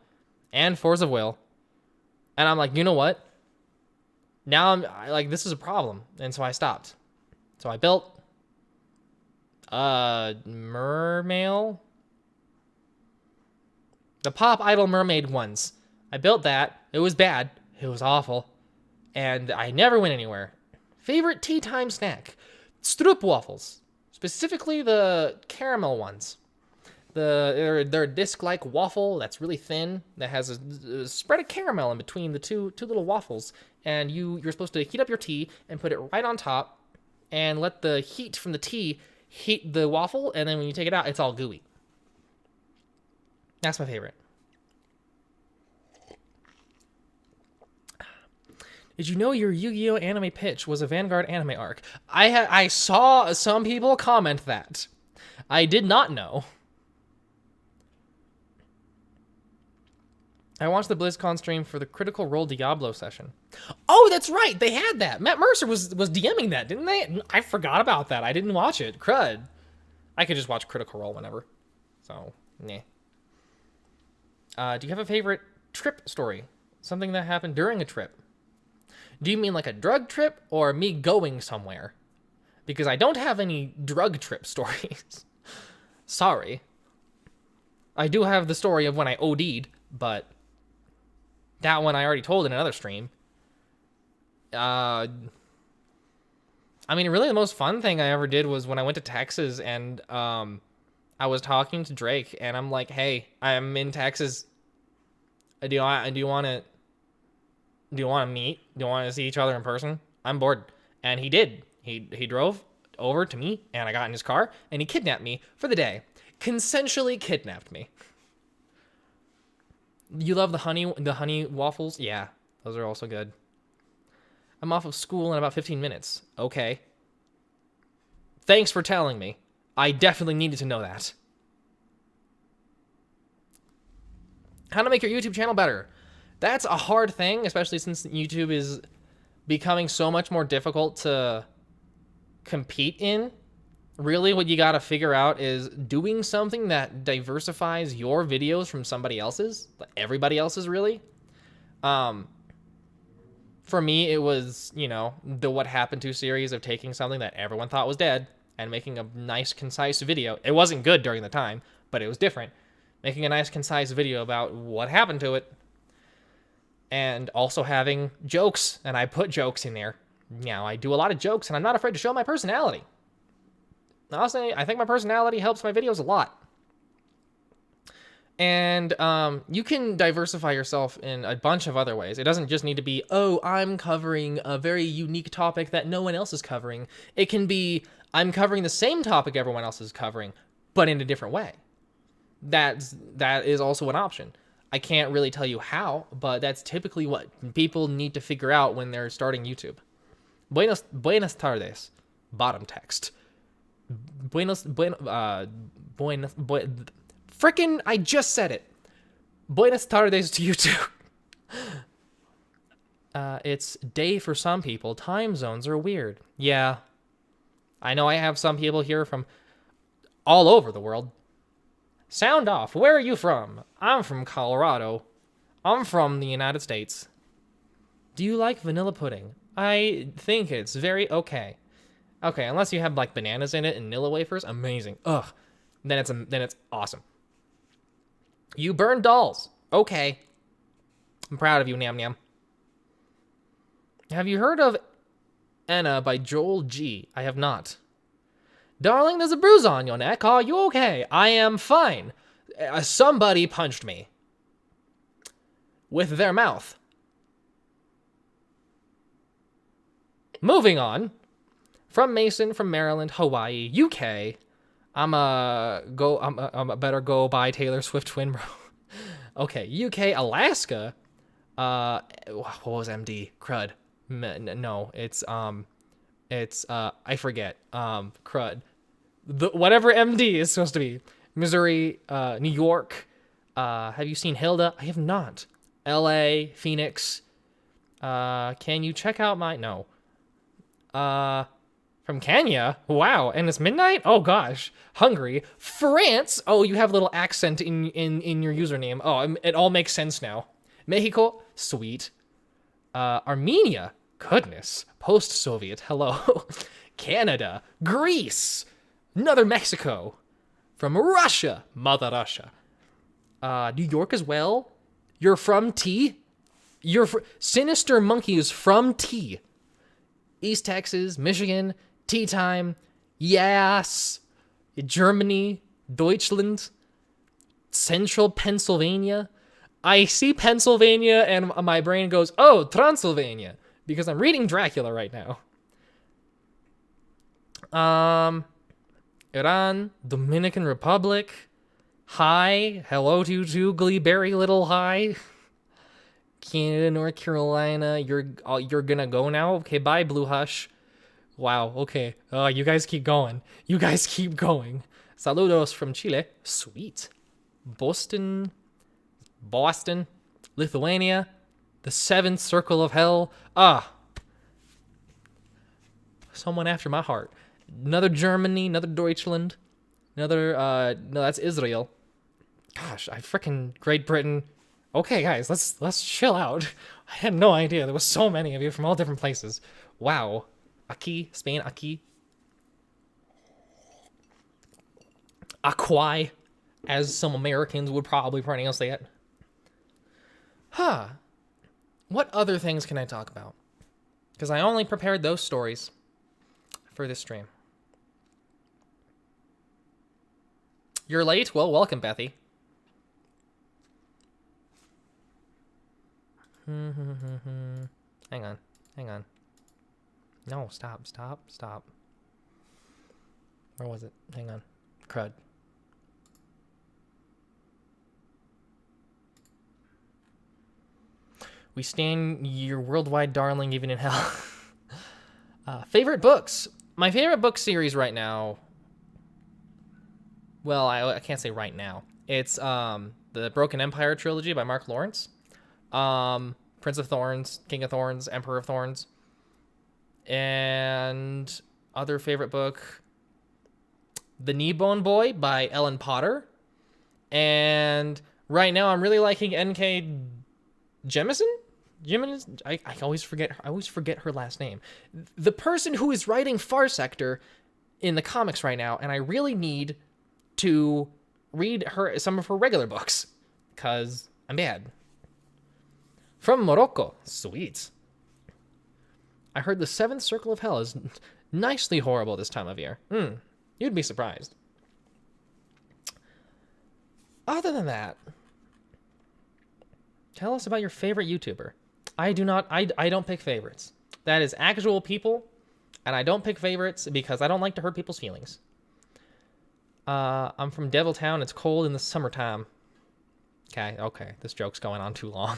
And Force of Will. And I'm like, you know what? Now this is a problem. And so I stopped. So I built... Mermail? The Pop Idol Mermaid ones. I built that. It was bad. It was awful. And I never went anywhere. Favorite tea time snack? Stroopwafels. Specifically the caramel ones. They're a disc-like waffle that's really thin that has a spread of caramel in between the two little waffles, and you're supposed to heat up your tea and put it right on top, and let the heat from the tea heat the waffle, and then when you take it out, it's all gooey. That's my favorite. Did you know your Yu-Gi-Oh anime pitch was a Vanguard anime arc? I saw some people comment that. I did not know. I watched the BlizzCon stream for the Critical Role Diablo session. Oh, that's right. They had that. Matt Mercer was DMing that, didn't they? I forgot about that. I didn't watch it. Crud. I could just watch Critical Role whenever. So, nah. Do you have a favorite trip story? Something that happened during a trip? Do you mean like a drug trip or me going somewhere? Because I don't have any drug trip stories. Sorry. I do have the story of when I OD'd, but that one I already told in another stream. I mean, really the most fun thing I ever did was when I went to Texas and I was talking to Drake and I'm like, hey, I'm in Texas. Do you want to meet? Do you want to see each other in person? I'm bored. And he did. He drove over to me and I got in his car and he kidnapped me for the day. Consensually kidnapped me. You love the honey waffles? Yeah, those are also good. I'm off of school in about 15 minutes. Okay. Thanks for telling me. I definitely needed to know that. How to make your YouTube channel better? That's a hard thing, especially since YouTube is becoming so much more difficult to compete in. Really, what you got to figure out is doing something that diversifies your videos from somebody else's, everybody else's, really. For me, it was, the What Happened To series of taking something that everyone thought was dead and making a nice, concise video. It wasn't good during the time, but it was different. Making a nice, concise video about what happened to it. And also having jokes, and I put jokes in there. Now, I do a lot of jokes, and I'm not afraid to show my personality. Honestly, I think my personality helps my videos a lot. And you can diversify yourself in a bunch of other ways. It doesn't just need to be, oh, I'm covering a very unique topic that no one else is covering. It can be, I'm covering the same topic everyone else is covering, but in a different way. That is also an option. I can't really tell you how, but that's typically what people need to figure out when they're starting YouTube. Buenas tardes. Bottom text. Frickin', I just said it. Buenas tardes to you too. It's day for some people. Time zones are weird. Yeah. I know I have some people here from all over the world. Sound off. Where are you from? I'm from Colorado. I'm from the United States. Do you like vanilla pudding? I think it's very okay. Okay, unless you have like bananas in it and Nilla wafers, amazing. Ugh. Then it's awesome. You burn dolls. Okay. I'm proud of you, Nam Nam. Have you heard of Anna by Joel G? I have not. Darling, there's a bruise on your neck. Are you okay? I am fine. Somebody punched me. With their mouth. Moving on. From Mason, from Maryland, Hawaii, UK. I'm better go buy Taylor Swift twin, bro. Okay, UK, Alaska. What was MD? Crud. No, it's I forget. Crud. Whatever MD is supposed to be. Missouri, New York. Have you seen Hilda? I have not. LA, Phoenix. Can you check out my... No. From Kenya? Wow. And it's midnight? Oh, gosh. Hungary. France? Oh, you have a little accent in your username. Oh, it all makes sense now. Mexico? Sweet. Armenia? Goodness. Post-Soviet. Hello. Canada. Greece. Another Mexico. From Russia. Mother Russia. New York as well. You're from T? Sinister Monkey is from T. East Texas, Michigan, Tea Time, yes, Germany, Deutschland, Central Pennsylvania. I see Pennsylvania and my brain goes, oh, Transylvania, because I'm reading Dracula right now. Iran, Dominican Republic. Hi, hello to you too, Gleeberry Little Hi. Canada, North Carolina. You're gonna go now? Okay, bye, Blue Hush. Wow, okay. You guys keep going. You guys keep going. Saludos from Chile. Sweet. Boston, Lithuania, the seventh circle of hell. Someone after my heart. Another Germany, another Deutschland, another, no, that's Israel. Gosh, I frickin' Great Britain. Okay, guys, let's chill out. I had no idea there was so many of you from all different places. Wow. Aquí, Spain, aquí. Aquai, as some Americans would probably pronounce that. What other things can I talk about? Because I only prepared those stories for this stream. You're late? Well, welcome, Bethy. Hang on. No, stop. Where was it? Hang on. Crud. We stand your worldwide darling even in hell. Favorite books. My favorite book series right now. Well, I can't say right now. It's the Broken Empire trilogy by Mark Lawrence. Prince of Thorns, King of Thorns, Emperor of Thorns. And other favorite book, The Kneebone Boy by Ellen Potter. And right now I'm really liking N.K. Jemisin? I always forget her last name. The person who is writing Far Sector in the comics right now, and I really need to read some of her regular books, because I'm bad. From Morocco. Sweet. I heard the seventh circle of hell is nicely horrible this time of year. You'd be surprised. Other than that, tell us about your favorite YouTuber. I don't pick favorites. That is actual people, and I don't pick favorites because I don't like to hurt people's feelings. I'm from Deviltown. It's cold in the summertime. Okay. This joke's going on too long.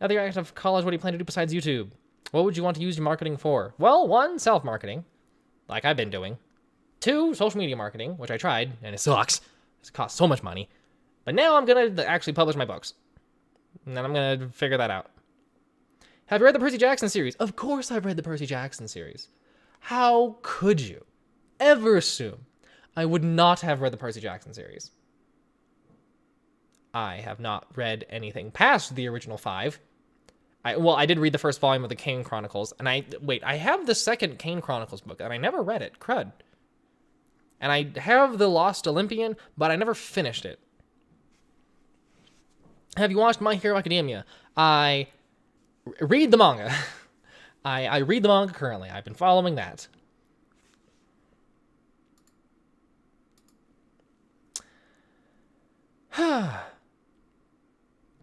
Now that you're out of college, what do you plan to do besides YouTube? What would you want to use your marketing for? Well, 1, self-marketing, like I've been doing. 2, social media marketing, which I tried, and it sucks. It costs so much money. But now I'm going to actually publish my books. And then I'm going to figure that out. Have you read the Percy Jackson series? Of course I've read the Percy Jackson series. How could you ever assume I would not have read the Percy Jackson series? I have not read anything past the original 5. I did read the first volume of the Kane Chronicles, and I have the second Kane Chronicles book, and I never read it. Crud. And I have the Lost Olympian, but I never finished it. Have you watched My Hero Academia? I read the manga. I read the manga currently. I've been following that.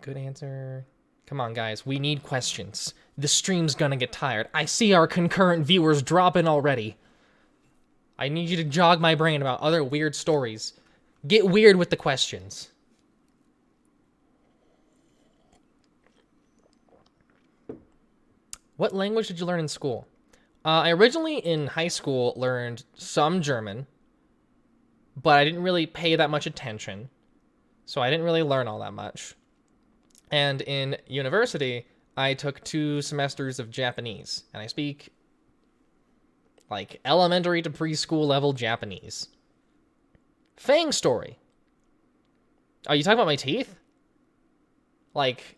Good answer. Come on, guys. We need questions. The stream's gonna get tired. I see our concurrent viewers dropping already. I need you to jog my brain about other weird stories. Get weird with the questions. What language did you learn in school? I originally, in high school, learned some German, but I didn't really pay that much attention, so I didn't really learn all that much. And in university, I took 2 semesters of Japanese, and I speak, like, elementary to preschool level Japanese. Fang story. Are you talking about my teeth? Like,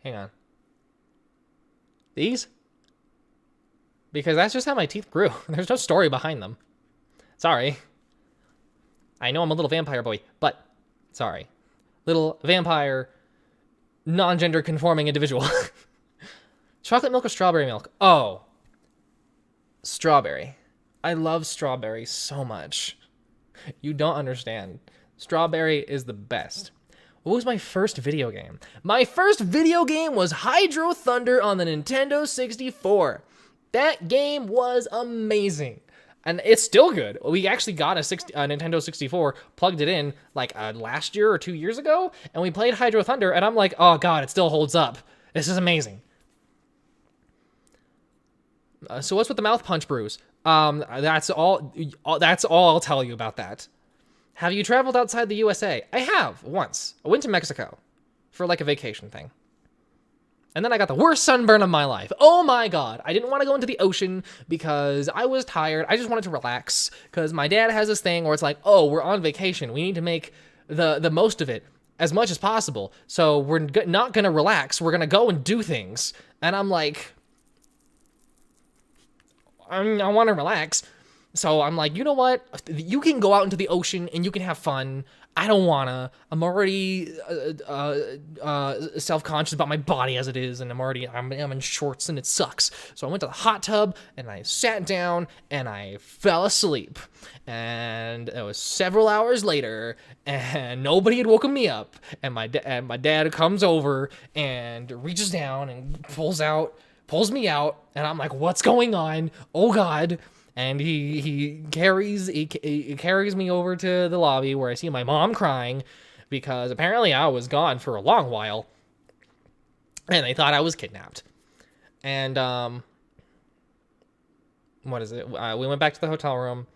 hang on. These? Because that's just how my teeth grew. There's no story behind them. Sorry. I know I'm a little vampire boy, but sorry. Little vampire, non-gender conforming individual. Chocolate milk or strawberry milk? Oh. Strawberry. I love Strawberry so much. You don't understand. Strawberry is the best. What was my first video game? My first video game was Hydro Thunder on the Nintendo 64. That game was amazing. And it's still good. We actually got a Nintendo 64, plugged it in like last year or 2 years ago, and we played Hydro Thunder, and I'm like, oh god, it still holds up. This is amazing. So what's with the mouth punch bruise? That's all I'll tell you about that. Have you traveled outside the USA? I have, once. I went to Mexico for like a vacation thing. And then I got the worst sunburn of my life. Oh my god. I didn't want to go into the ocean because I was tired. I just wanted to relax because my dad has this thing where it's like, oh, we're on vacation. We need to make the most of it as much as possible. So we're not going to relax. We're going to go and do things. And I'm like, I want to relax. So I'm like, you know what? You can go out into the ocean and you can have fun. I don't wanna. I'm already self-conscious about my body as it is, and I'm in shorts and it sucks. So I went to the hot tub and I sat down and I fell asleep. And it was several hours later, and nobody had woken me up. And my dad comes over and reaches down and pulls me out, and I'm like, what's going on? Oh god. And he carries me over to the lobby where I see my mom crying because apparently I was gone for a long while and they thought I was kidnapped. And what is it? We went back to the hotel room,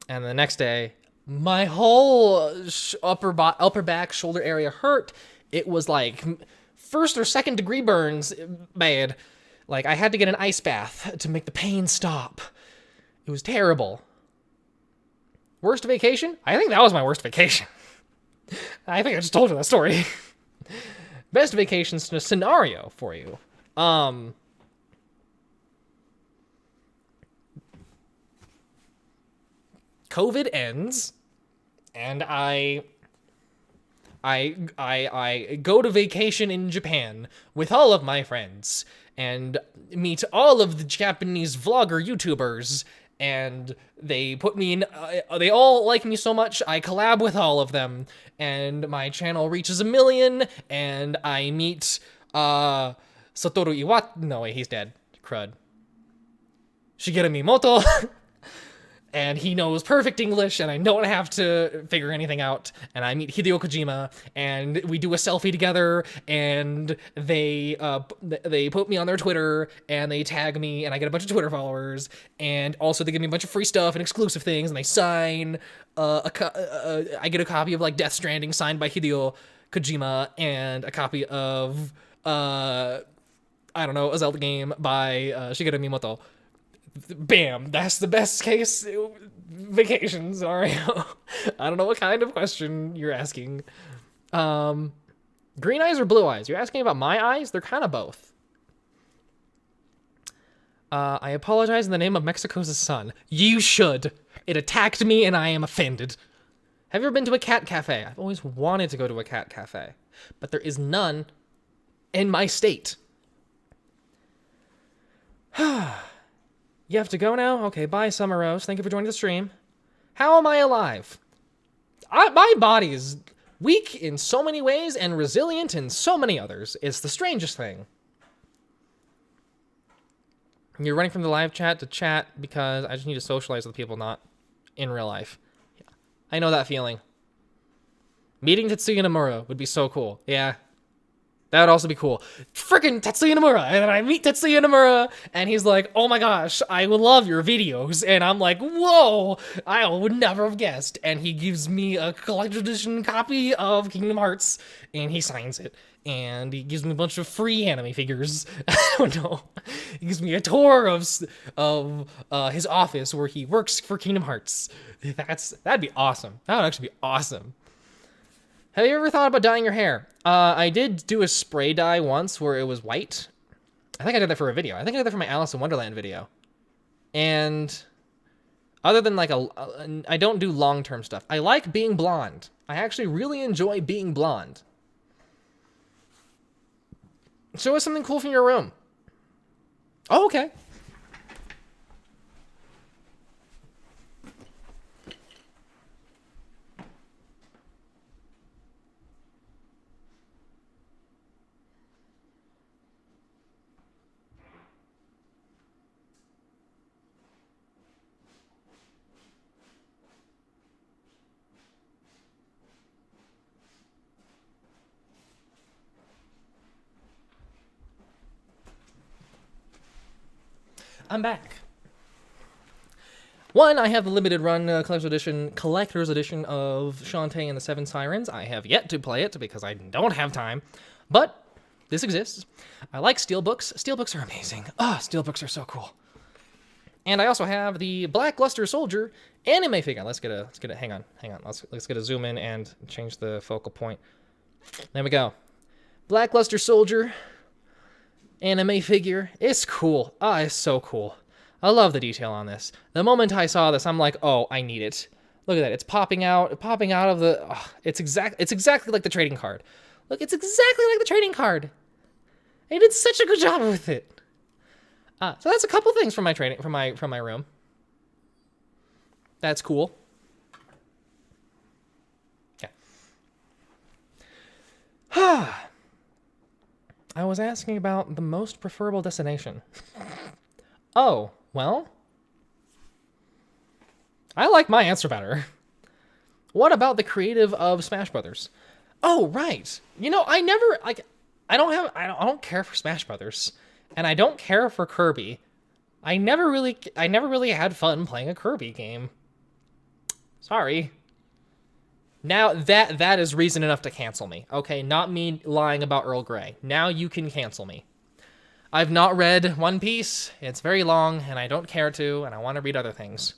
and the next day my whole upper back shoulder area hurt. It was like first or second degree burns, bad. Like I had to get an ice bath to make the pain stop. It was terrible. Worst vacation? I think that was my worst vacation. I think I just told you that story. Best vacation scenario for you. COVID ends, and I go to vacation in Japan with all of my friends and meet all of the Japanese vlogger YouTubers. And they put me in, they all like me so much, I collab with all of them, and my channel reaches 1 million, and I meet, Satoru Iwata, no wait, he's dead, crud. Shigeru Miyamoto, and he knows perfect English, and I don't have to figure anything out, and I meet Hideo Kojima, and we do a selfie together, and they put me on their Twitter, and they tag me, and I get a bunch of Twitter followers, and also they give me a bunch of free stuff and exclusive things, and they sign, I get a copy of like Death Stranding signed by Hideo Kojima, and a copy of, I don't know, a Zelda game by Shigeru Miyamoto. Bam, that's the best case vacation scenario. I don't know what kind of question you're asking. Green eyes or blue eyes? You're asking about my eyes? They're kind of both. I apologize in the name of Mexico's sun. You should. It attacked me and I am offended. Have you ever been to a cat cafe? I've always wanted to go to a cat cafe, but there is none in my state. You have to go now? Okay, bye, Summer Rose. Thank you for joining the stream. How am I alive? My body is weak in so many ways and resilient in so many others. It's the strangest thing. You're running from the live chat to chat because I just need to socialize with people, not in real life. Yeah. I know that feeling. Meeting Tetsuya Nomura would be so cool. Yeah. That would also be cool. Freaking Tetsuya Nomura. And then I meet Tetsuya Nomura, and he's like, oh my gosh, I would love your videos. And I'm like, whoa, I would never have guessed. And he gives me a collector's edition copy of Kingdom Hearts, and he signs it. And he gives me a bunch of free anime figures. I don't know. He gives me a tour of his office where he works for Kingdom Hearts. That'd be awesome. That would actually be awesome. Have you ever thought about dyeing your hair? I did do a spray dye once where it was white. I think I did that for a video. I think I did that for my Alice in Wonderland video. And other than like I don't do long-term stuff. I like being blonde. I actually really enjoy being blonde. Show us something cool from your room. Oh, okay. I'm back. One, I have the limited run collector's edition of Shantae and the Seven Sirens. I have yet to play it because I don't have time, but this exists. I like steelbooks. Steelbooks are amazing. Steelbooks are so cool. And I also have the Black Luster Soldier anime figure. Let's get a hang on. Let's get a zoom in and change the focal point. There we go. Black Luster Soldier anime figure. It's cool. It's so cool. I love the detail on this. The moment I saw this, I'm like, oh, I need it. Look at that. It's popping out of the... it's exactly like the trading card. Look, it's exactly like the trading card. They did such a good job with it. So that's a couple things from my room. That's cool. Okay. I was asking about the most preferable destination. Oh, well, I like my answer better. What about the creative of Smash Brothers? Oh, right. You know, I don't care for Smash Brothers, and I don't care for Kirby. I never really had fun playing a Kirby game. Sorry. Now that is reason enough to cancel me. Okay, not me lying about Earl Grey. Now you can cancel me. I've not read One Piece. It's very long, and I don't care to, and I want to read other things.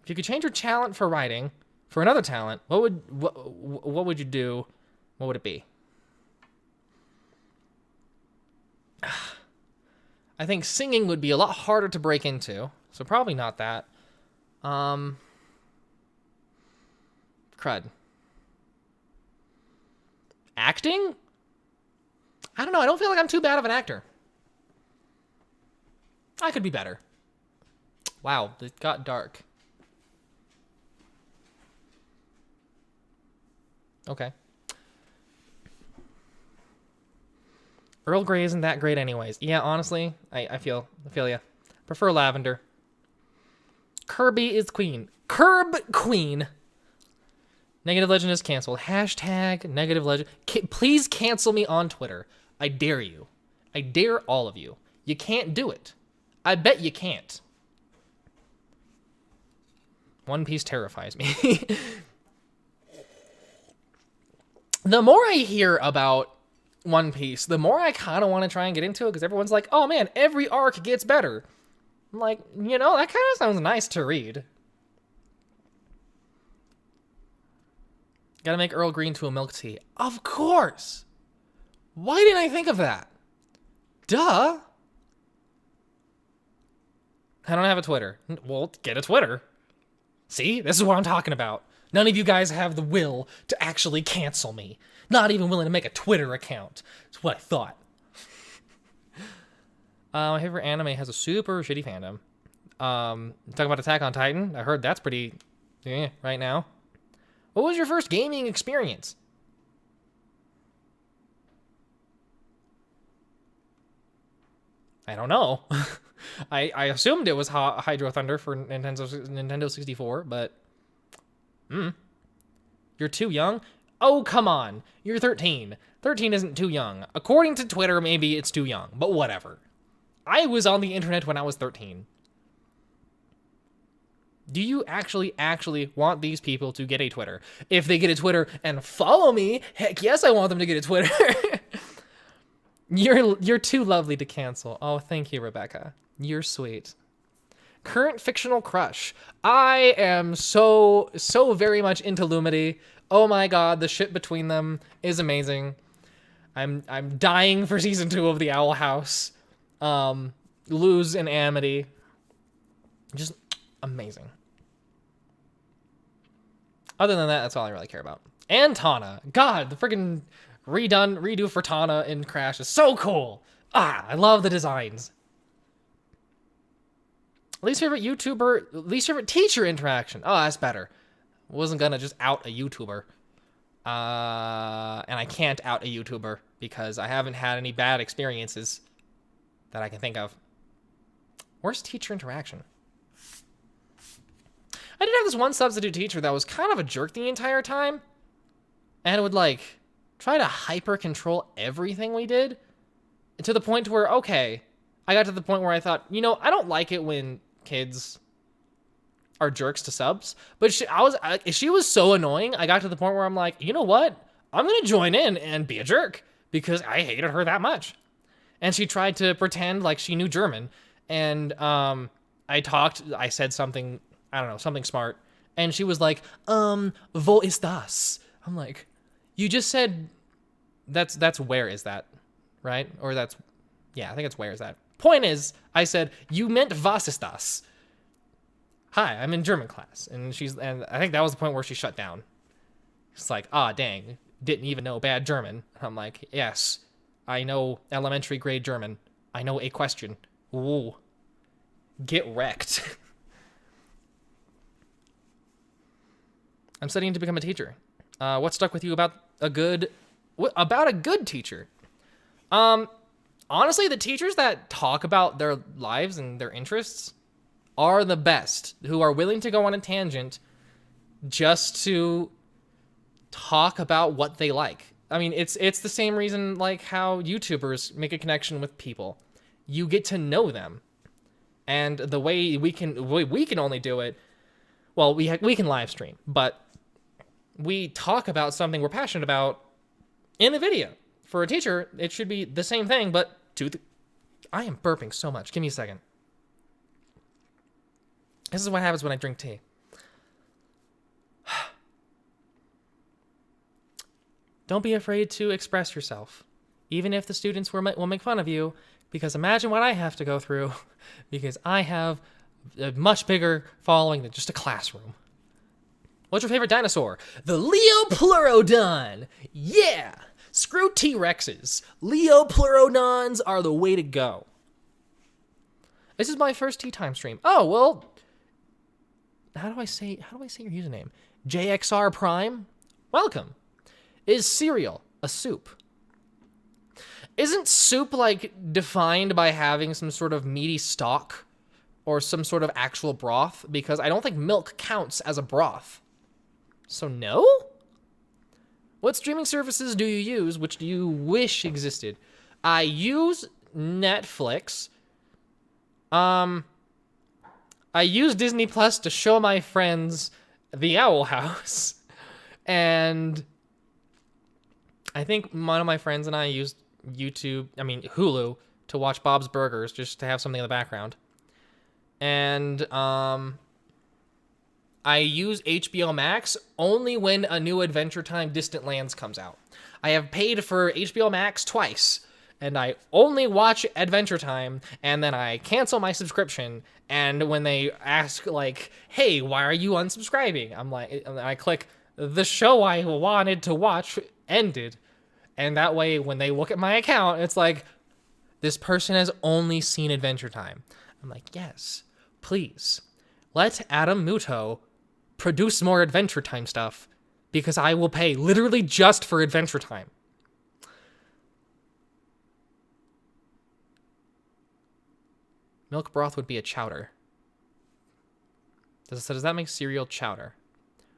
If you could change your talent for writing for another talent, what would you do? What would it be? I think singing would be a lot harder to break into, so probably not that. Crud. Acting? I don't know. I don't feel like I'm too bad of an actor. I could be better. Wow, it got dark. Okay. Earl Grey isn't that great anyways. Yeah, honestly, I feel ya. Prefer lavender. Kirby is queen. Curb queen. Negative Legend is canceled. Hashtag Negative Legend. Please cancel me on Twitter. I dare you. I dare all of you. You can't do it. I bet you can't. One Piece terrifies me. The more I hear about One Piece, the more I kind of want to try and get into it, because everyone's like, oh man, every arc gets better. I'm like, you know, that kind of sounds nice to read. Gotta make Earl Green to a milk tea. Of course! Why didn't I think of that? Duh! I don't have a Twitter. Well, get a Twitter. See? This is what I'm talking about. None of you guys have the will to actually cancel me. Not even willing to make a Twitter account. That's what I thought. My favorite anime has a super shitty fandom. Talking about Attack on Titan. I heard that's pretty right now. What was your first gaming experience? I don't know. I assumed it was Hydro Thunder for Nintendo 64, but... You're too young? Oh, come on. You're 13. 13 isn't too young. According to Twitter, maybe it's too young, but whatever. I was on the internet when I was 13. Do you actually want these people to get a Twitter? If they get a Twitter and follow me, heck yes, I want them to get a Twitter. You're too lovely to cancel. Oh, thank you, Rebecca. You're sweet. Current fictional crush. I am so very much into Lumity. Oh my god, the shit between them is amazing. I'm dying for season 2 of the Owl House. Luz and Amity. Just amazing. Other than that, that's all I really care about. And Tana. God, the freaking redo for Tana in Crash is so cool. I love the designs. Least favorite teacher interaction. Oh, that's better. Wasn't gonna just out a YouTuber. And I can't out a YouTuber because I haven't had any bad experiences that I can think of. Worst teacher interaction. I did have this one substitute teacher that was kind of a jerk the entire time. And would, like, try to hyper-control everything we did. To the point where, okay, I got to the point where I thought, I don't like it when kids are jerks to subs, but she was so annoying. I got to the point where I'm like, you know what? I'm going to join in and be a jerk because I hated her that much. And she tried to pretend like she knew German. And I said something, I don't know, something smart. And she was like, wo ist das? I'm like, you just said, that's where is that, right? Or I think it's where is that. Point is, I said, you meant was ist das? Hi, I'm in German class. And I think that was the point where she shut down. It's like, dang, didn't even know bad German. I'm like, yes, I know elementary grade German. I know a question. Ooh, get wrecked. I'm studying to become a teacher. What stuck with you about a good teacher? Honestly, the teachers that talk about their lives and their interests are the best, who are willing to go on a tangent just to talk about what they like. I mean, it's the same reason like how YouTubers make a connection with people. You get to know them. And the way we can only do it, well, we can live stream, but we talk about something we're passionate about in the video. For a teacher, it should be the same thing, but I am burping so much. Give me a second. This is what happens when I drink tea. Don't be afraid to express yourself, even if the students will make fun of you, because imagine what I have to go through, because I have a much bigger following than just a classroom. What's your favorite dinosaur? The Leopleurodon! Yeah! Screw T-Rexes. Leopleurodons are the way to go. This is my first tea time stream. Oh, well, how do I say your username? JXR Prime? Welcome. Is cereal a soup? Isn't soup, like, defined by having some sort of meaty stock or some sort of actual broth? Because I don't think milk counts as a broth. So no? What streaming services do you use? Which do you wish existed? I use Netflix. I use Disney Plus to show my friends The Owl House. And I think one of my friends and I used Hulu to watch Bob's Burgers just to have something in the background. And I use HBO Max only when a new Adventure Time Distant Lands comes out. I have paid for HBO Max twice, and I only watch Adventure Time, and then I cancel my subscription, and when they ask, like, hey, why are you unsubscribing? I click, the show I wanted to watch ended. And that way, when they look at my account, it's like, this person has only seen Adventure Time. I'm like, yes, please, let Adam Muto produce more Adventure Time stuff, because I will pay literally just for Adventure Time. Milk broth would be a chowder. Does that make cereal chowder?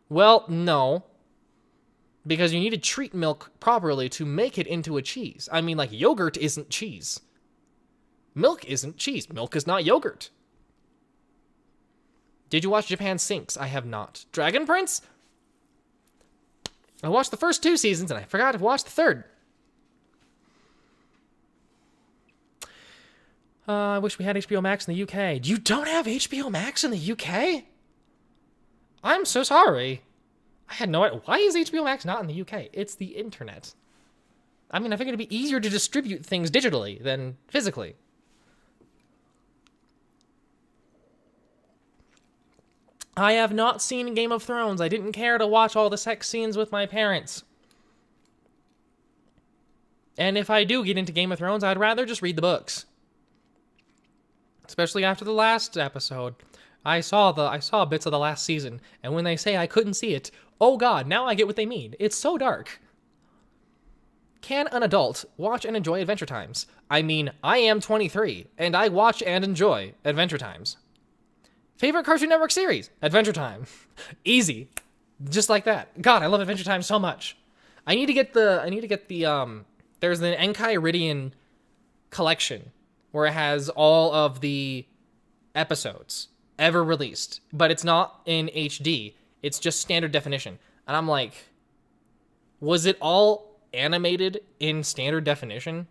Well, no. Because you need to treat milk properly to make it into a cheese. I mean, like, yogurt isn't cheese. Milk isn't cheese. Milk is not yogurt. Did you watch Japan Sinks? I have not. Dragon Prince? I watched the first 2 seasons and I forgot to watch the 3rd. I wish we had HBO Max in the UK. You don't have HBO Max in the UK? I'm so sorry. I had no idea. Why is HBO Max not in the UK? It's the internet. I mean, I figured it'd be easier to distribute things digitally than physically. I have not seen Game of Thrones. I didn't care to watch all the sex scenes with my parents. And if I do get into Game of Thrones, I'd rather just read the books. Especially after the last episode. I saw bits of the last season, and when they say I couldn't see it, oh god, now I get what they mean. It's so dark. Can an adult watch and enjoy Adventure Times? I mean, I am 23, and I watch and enjoy Adventure Times. Favorite Cartoon Network series? Adventure Time. Easy. Just like that. God, I love Adventure Time so much. There's the Enkai Iridian collection where it has all of the episodes ever released, but it's not in HD. It's just standard definition. And I'm like, was it all animated in standard definition?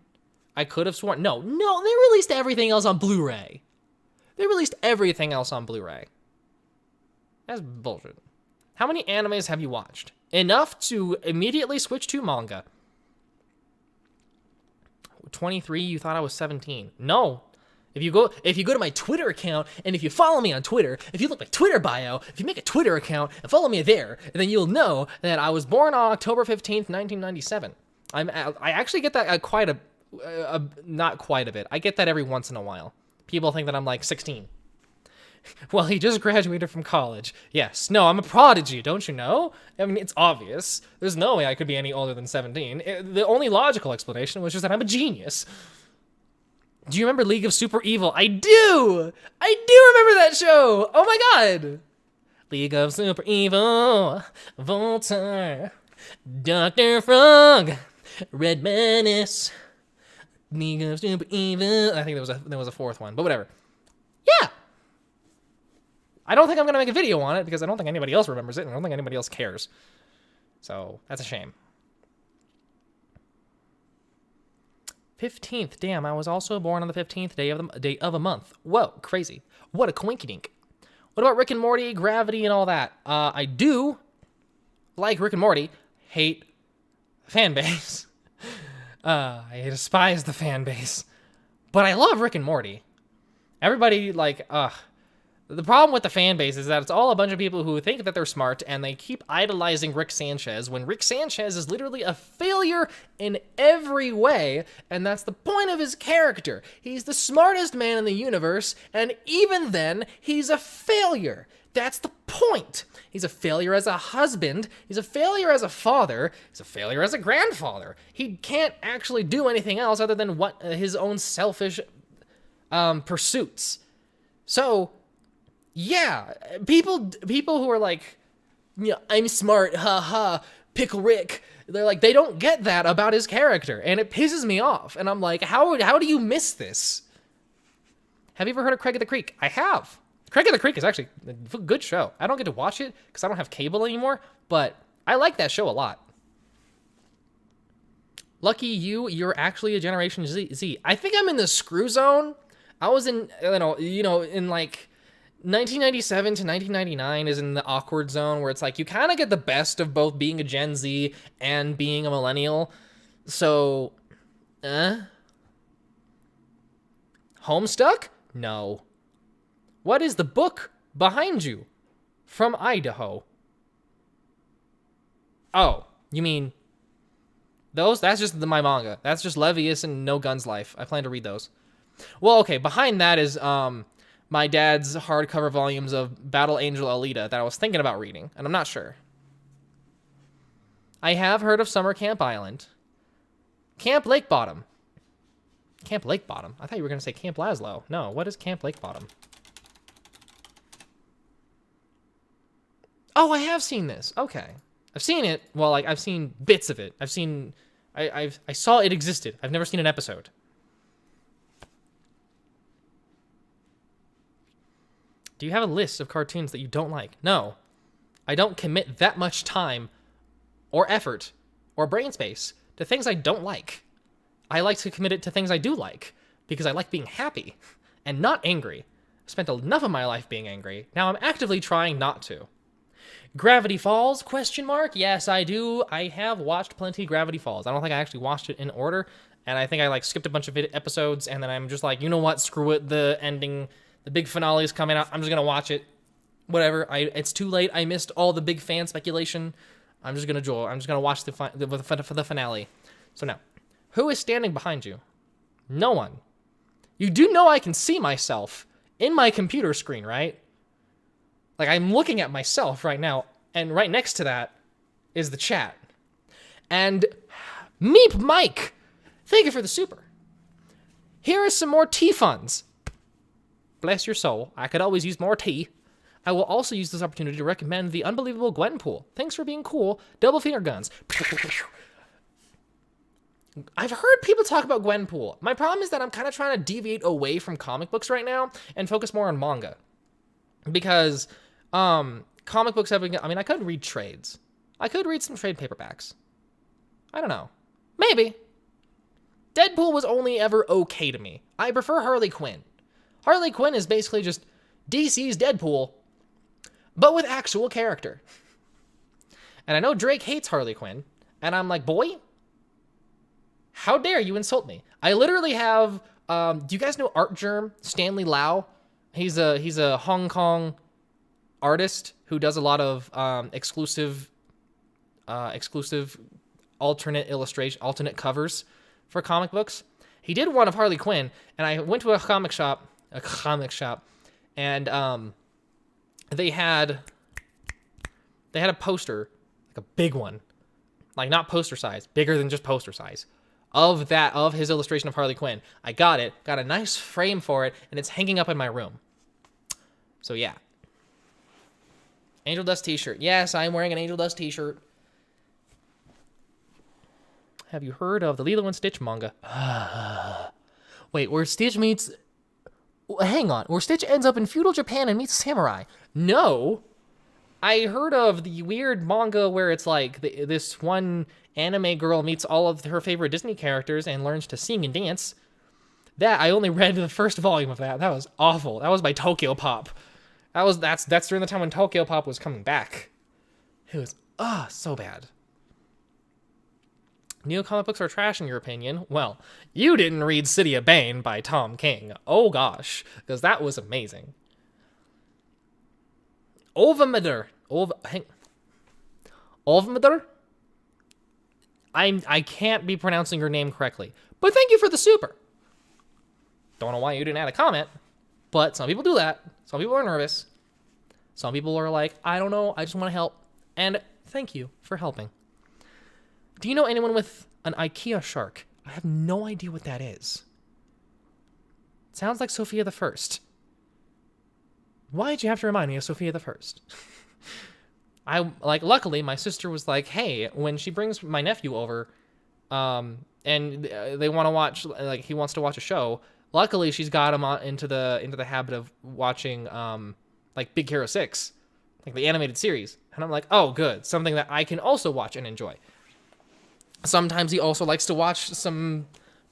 I could have sworn. No, they released everything else on Blu-ray. They released everything else on Blu-ray. That's bullshit. How many animes have you watched? Enough to immediately switch to manga. 23, you thought I was 17. No. If you go to my Twitter account, and if you follow me on Twitter, if you look at my Twitter bio, if you make a Twitter account and follow me there, then you'll know that I was born on October 15th, 1997. I actually get that not quite a bit. I get that every once in a while. People think that I'm like 16. Well, he just graduated from college. Yes. No, I'm a prodigy, don't you know? I mean, it's obvious. There's no way I could be any older than 17. The only logical explanation was just that I'm a genius. Do you remember League of Super Evil? I do! I do remember that show! Oh my god! League of Super Evil, Voltaire, Dr. Frog, Red Menace, League of Super Evil. I think there was a fourth one, but whatever. Yeah! I don't think I'm going to make a video on it because I don't think anybody else remembers it and I don't think anybody else cares. So, that's a shame. 15th. Damn, I was also born on the 15th day of a month. Whoa, crazy. What a coinkydink. What about Rick and Morty, Gravity, and all that? I do like Rick and Morty. Hate fan base. I despise the fan base. But I love Rick and Morty. Everybody, like, the problem with the fan base is that it's all a bunch of people who think that they're smart and they keep idolizing Rick Sanchez when Rick Sanchez is literally a failure in every way, and that's the point of his character. He's the smartest man in the universe, and even then, he's a failure. That's the point. He's a failure as a husband, he's a failure as a father, he's a failure as a grandfather. He can't actually do anything else other than what his own selfish pursuits. So, yeah, people who are like, yeah, I'm smart, haha, Pickle Rick. They're like, they don't get that about his character, and it pisses me off. And I'm like, how do you miss this? Have you ever heard of Craig of the Creek? I have. Craig of the Creek is actually a good show. I don't get to watch it because I don't have cable anymore, but I like that show a lot. Lucky you, you're actually a Generation Z. I think I'm in the screw zone. I was in, in like 1997 to 1999 is in the awkward zone where it's like you kind of get the best of both being a Gen Z and being a millennial. So, Homestuck? No. What is the book behind you? From Idaho. Oh, you mean those? That's just my manga. That's just Levius and No Guns Life. I plan to read those. Well, okay, behind that is my dad's hardcover volumes of Battle Angel Alita that I was thinking about reading, and I'm not sure. I have heard of Summer Camp Island. Camp Lake Bottom. Camp Lake Bottom? I thought you were going to say Camp Laszlo. No, what is Camp Lake Bottom? Oh, I have seen this. Okay. I've seen it. Well, like, I've seen bits of it. I saw it existed. I've never seen an episode. Do you have a list of cartoons that you don't like? No. I don't commit that much time or effort or brain space to things I don't like. I like to commit it to things I do like because I like being happy and not angry. I spent enough of my life being angry. Now I'm actively trying not to. Gravity Falls, question mark? Yes, I do. I have watched plenty of Gravity Falls. I don't think I actually watched it in order, and I think I like skipped a bunch of episodes, and then I'm just like, you know what, screw it, the ending, the big finale is coming out, I'm just gonna watch it. Whatever, it's too late, I missed all the big fan speculation. I'm just gonna watch the finale. So now, who is standing behind you? No one. You do know I can see myself in my computer screen, right? Like, I'm looking at myself right now, and right next to that is the chat. And Meep Mike, thank you for the super. Here are some more tea funds. Bless your soul. I could always use more tea. I will also use this opportunity to recommend the unbelievable Gwenpool. Thanks for being cool. Double finger guns. I've heard people talk about Gwenpool. My problem is that I'm kind of trying to deviate away from comic books right now and focus more on manga. Because comic books have, I mean, I could read trades. I could read some trade paperbacks. I don't know. Maybe. Deadpool was only ever okay to me. I prefer Harley Quinn. Harley Quinn is basically just DC's Deadpool, but with actual character. And I know Drake hates Harley Quinn, and I'm like, boy, how dare you insult me? I literally have, do you guys know Art Germ, Stanley Lau? He's a Hong Kong artist who does a lot of exclusive alternate covers for comic books. He did one of Harley Quinn, and I went to a comic shop, and they had a poster, like a big one, like not poster size, bigger than just poster size, of his illustration of Harley Quinn. I got a nice frame for it, and it's hanging up in my room. So yeah. Angel Dust t-shirt. Yes, I'm wearing an Angel Dust t-shirt. Have you heard of the Lilo and Stitch manga? Wait, where Stitch meets... Hang on. Where Stitch ends up in feudal Japan and meets samurai. No. I heard of the weird manga where it's like this one anime girl meets all of her favorite Disney characters and learns to sing and dance. That, I only read the first volume of that. That was awful. That was by Tokyo Pop. That's during the time when Tokyo Pop was coming back. It was, so bad. Neo comic books are trash in your opinion? Well, you didn't read City of Bane by Tom King. Oh gosh, because that was amazing. Ovamader. Ovamader? I can't be pronouncing your name correctly, but thank you for the super. Don't know why you didn't add a comment, but some people do that. Some people are nervous. Some people are like, I don't know, I just want to help. And thank you for helping. Do you know anyone with an IKEA shark? I have no idea what that is. It sounds like Sophia the First. Why'd you have to remind me of Sophia the First? Luckily, my sister was like, hey, when she brings my nephew over, and they want to watch, like, he wants to watch a show, luckily she's got him into the habit of watching, like, Big Hero 6, like the animated series. And I'm like, oh, good, something that I can also watch and enjoy. Sometimes he also likes to watch some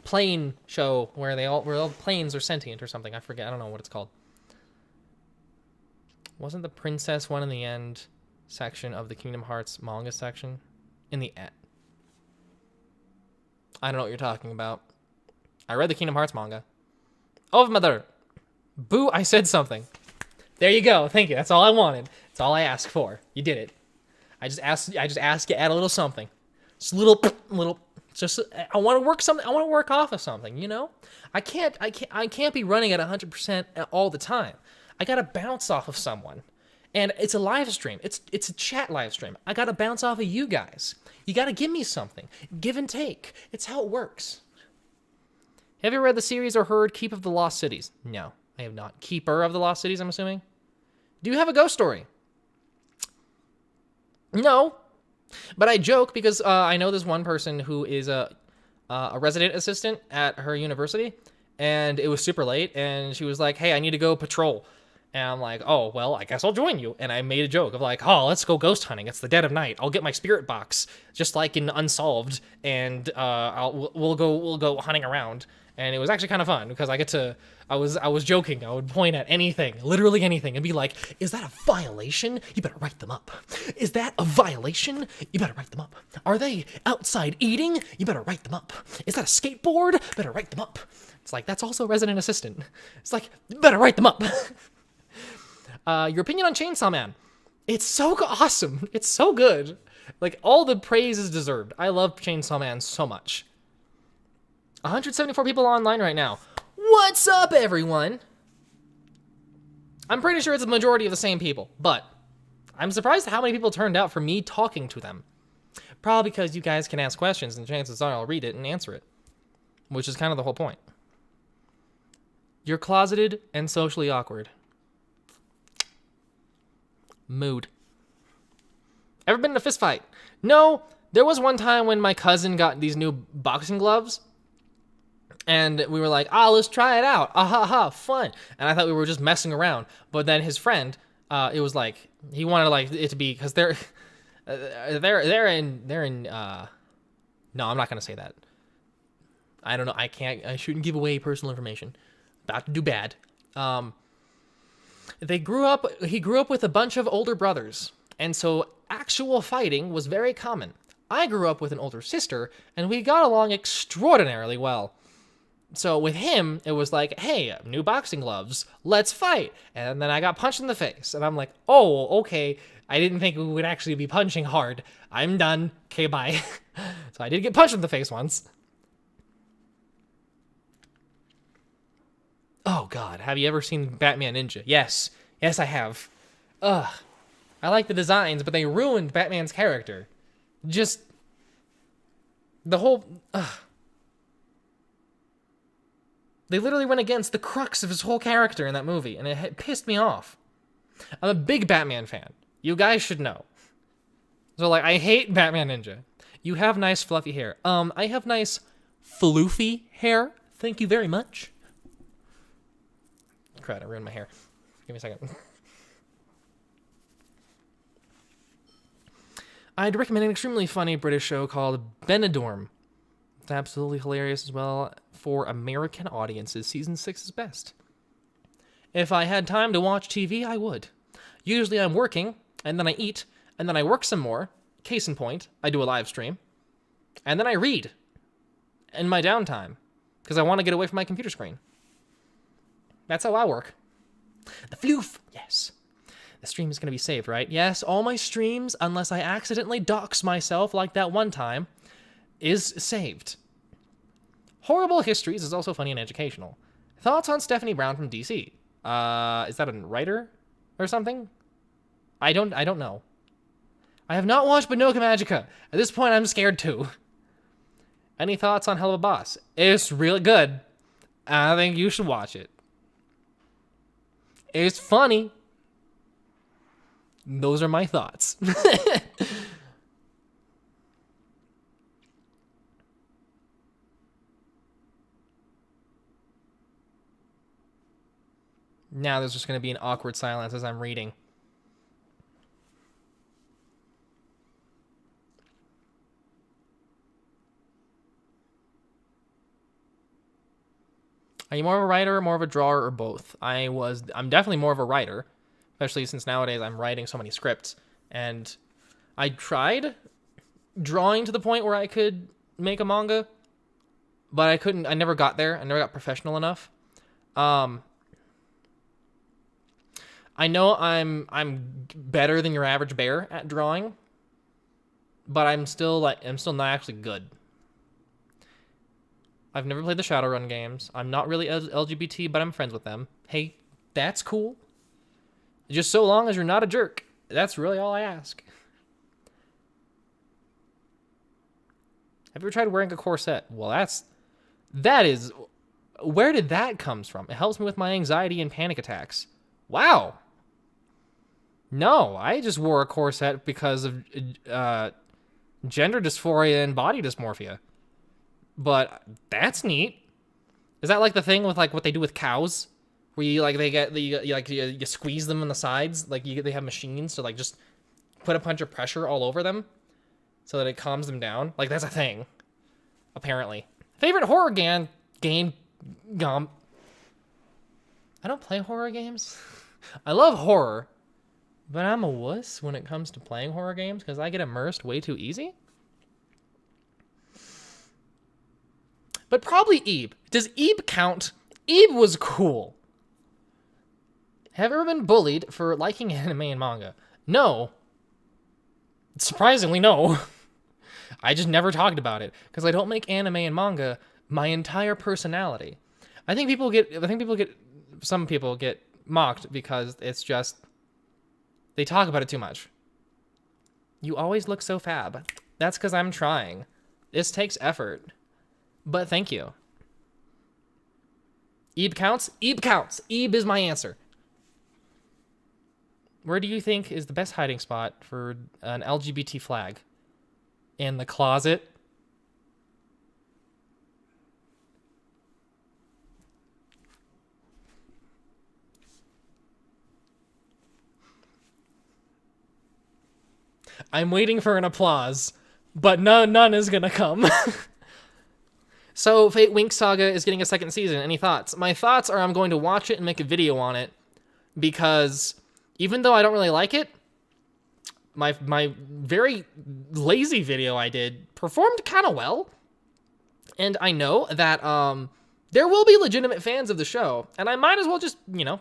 plane show where all planes are sentient or something. I forget. I don't know what it's called. Wasn't the princess one in the end section of the Kingdom Hearts manga section? In the end. I don't know what you're talking about. I read the Kingdom Hearts manga. Oh, mother. Boo, I said something. There you go. Thank you. That's all I wanted. That's all I asked for. You did it. I just asked you to add a little something. Just a little, just, I want to work something. I want to work off of something, you know? I can't be running at 100% all the time. I got to bounce off of someone. And it's a live stream. It's a chat live stream. I got to bounce off of you guys. You got to give me something. Give and take. It's how it works. Have you read the series or heard Keep of the Lost Cities? No, I have not. Keeper of the Lost Cities, I'm assuming? Do you have a ghost story? No. But I joke because I know this one person who is a resident assistant at her university, and it was super late, and she was like, hey, I need to go patrol. And I'm like, oh, well, I guess I'll join you. And I made a joke of like, oh, let's go ghost hunting. It's the dead of night. I'll get my spirit box, just like in Unsolved, and we'll go hunting around. And it was actually kind of fun because I was joking. I would point at anything, literally anything, and be like, is that a violation? You better write them up. Is that a violation? You better write them up. Are they outside eating? You better write them up. Is that a skateboard? Better write them up. It's like, that's also resident assistant. It's like, you better write them up. Your opinion on Chainsaw Man? It's so awesome. It's so good. Like, all the praise is deserved. I love Chainsaw Man so much. 174 people online right now. What's up, everyone? I'm pretty sure it's a majority of the same people, but I'm surprised at how many people turned out for me talking to them. Probably because you guys can ask questions, and chances are I'll read it and answer it, which is kind of the whole point. You're closeted and socially awkward. Mood. Ever been in a fist fight? No, There was one time when my cousin got these new boxing gloves, and we were like, let's try it out. Fun. And I thought we were just messing around. But then his friend, it was like, he wanted like it to be, because they're in, no, I'm not going to say that. I don't know. I shouldn't give away personal information. About to do bad. He grew up with a bunch of older brothers. And so actual fighting was very common. I grew up with an older sister, and we got along extraordinarily well. So with him, it was like, hey, new boxing gloves, let's fight. And then I got punched in the face, and I'm like, oh, okay. I didn't think we would actually be punching hard. I'm done. Okay, bye. So I did get punched in the face once. Oh, God. Have you ever seen Batman Ninja? Yes. Yes, I have. Ugh. I like the designs, but they ruined Batman's character. Just the whole... They literally went against the crux of his whole character in that movie, and it pissed me off. I'm a big Batman fan. You guys should know. So, like, I hate Batman Ninja. You have nice fluffy hair. I have nice floofy hair. Thank you very much. Crap, I ruined my hair. Give me a second. I'd recommend an extremely funny British show called Benidorm. It's absolutely hilarious as well. For American audiences, season 6 is best. If I had time to watch TV, I would. Usually I'm working, and then I eat, and then I work some more. Case in point, I do a live stream. And then I read in my downtime, because I want to get away from my computer screen. That's how I work. The floof, yes. The stream is going to be saved, right? Yes, all my streams, unless I accidentally dox myself like that one time, is saved. Horrible Histories is also funny and educational. Thoughts on Stephanie Brown from DC? Is that a writer or something? I don't know. I have not watched Banoka Magica. At this point, I'm scared too. Any thoughts on Hell of a Boss? It's really good. I think you should watch it. It's funny. Those are my thoughts. Now there's just going to be an awkward silence as I'm reading. Are you more of a writer, more of a drawer, or both? I'm definitely more of a writer, especially since nowadays I'm writing so many scripts. And I tried drawing to the point where I could make a manga, but I couldn't. I never got there. I never got professional enough. I know I'm better than your average bear at drawing, but I'm still not actually good. I've never played the Shadowrun games. I'm not really LGBT, but I'm friends with them. Hey, that's cool. Just so long as you're not a jerk. That's really all I ask. Have you ever tried wearing a corset? Well, that is, where did that come from? It helps me with my anxiety and panic attacks. Wow. No, I just wore a corset because of gender dysphoria and body dysmorphia. But that's neat. Is that like the thing with like what they do with cows, where you squeeze them on the sides, like they have machines to like just put a bunch of pressure all over them, so that it calms them down? Like that's a thing, apparently. Favorite horror game? I don't play horror games. I love horror, but I'm a wuss when it comes to playing horror games because I get immersed way too easy. But probably Ebe. Does Ebe count? Ebe was cool. Have you ever been bullied for liking anime and manga? No. Surprisingly, no. I just never talked about it because I don't make anime and manga my entire personality. Some people get mocked because it's just, they talk about it too much. You always look so fab. That's because I'm trying. This takes effort. But thank you. Ebe counts? Ebe counts. Ebe is my answer. Where do you think is the best hiding spot for an LGBT flag? in the closet. I'm waiting for an applause, but none is gonna come. So, Fate Winx Saga is getting a second season. Any thoughts? My thoughts are I'm going to watch it and make a video on it, because even though I don't really like it, my very lazy video I did performed kind of well. And I know that there will be legitimate fans of the show, and I might as well just,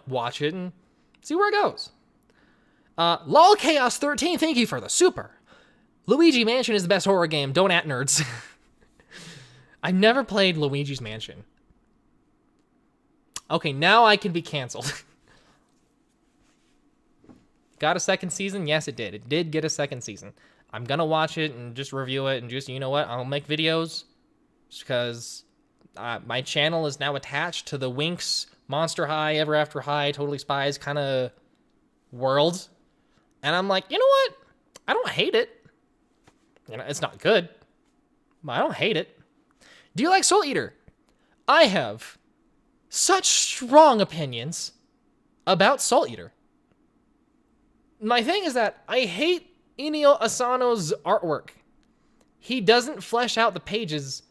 watch it and see where it goes. LOL Chaos 13, thank you for the super. Luigi Mansion is the best horror game. Don't at nerds. I've never played Luigi's Mansion. Okay, now I can be canceled. Got a second season? Yes, it did. It did get a second season. I'm gonna watch it and just review it and just, you know what? I'll make videos just because my channel is now attached to the Winx, Monster High, Ever After High, Totally Spies kind of world. And I'm like, you know what? I don't hate it. It's not good, but I don't hate it. Do you like Soul Eater? I have such strong opinions about Soul Eater. My thing is that I hate Inio Asano's artwork. He doesn't flesh out the pages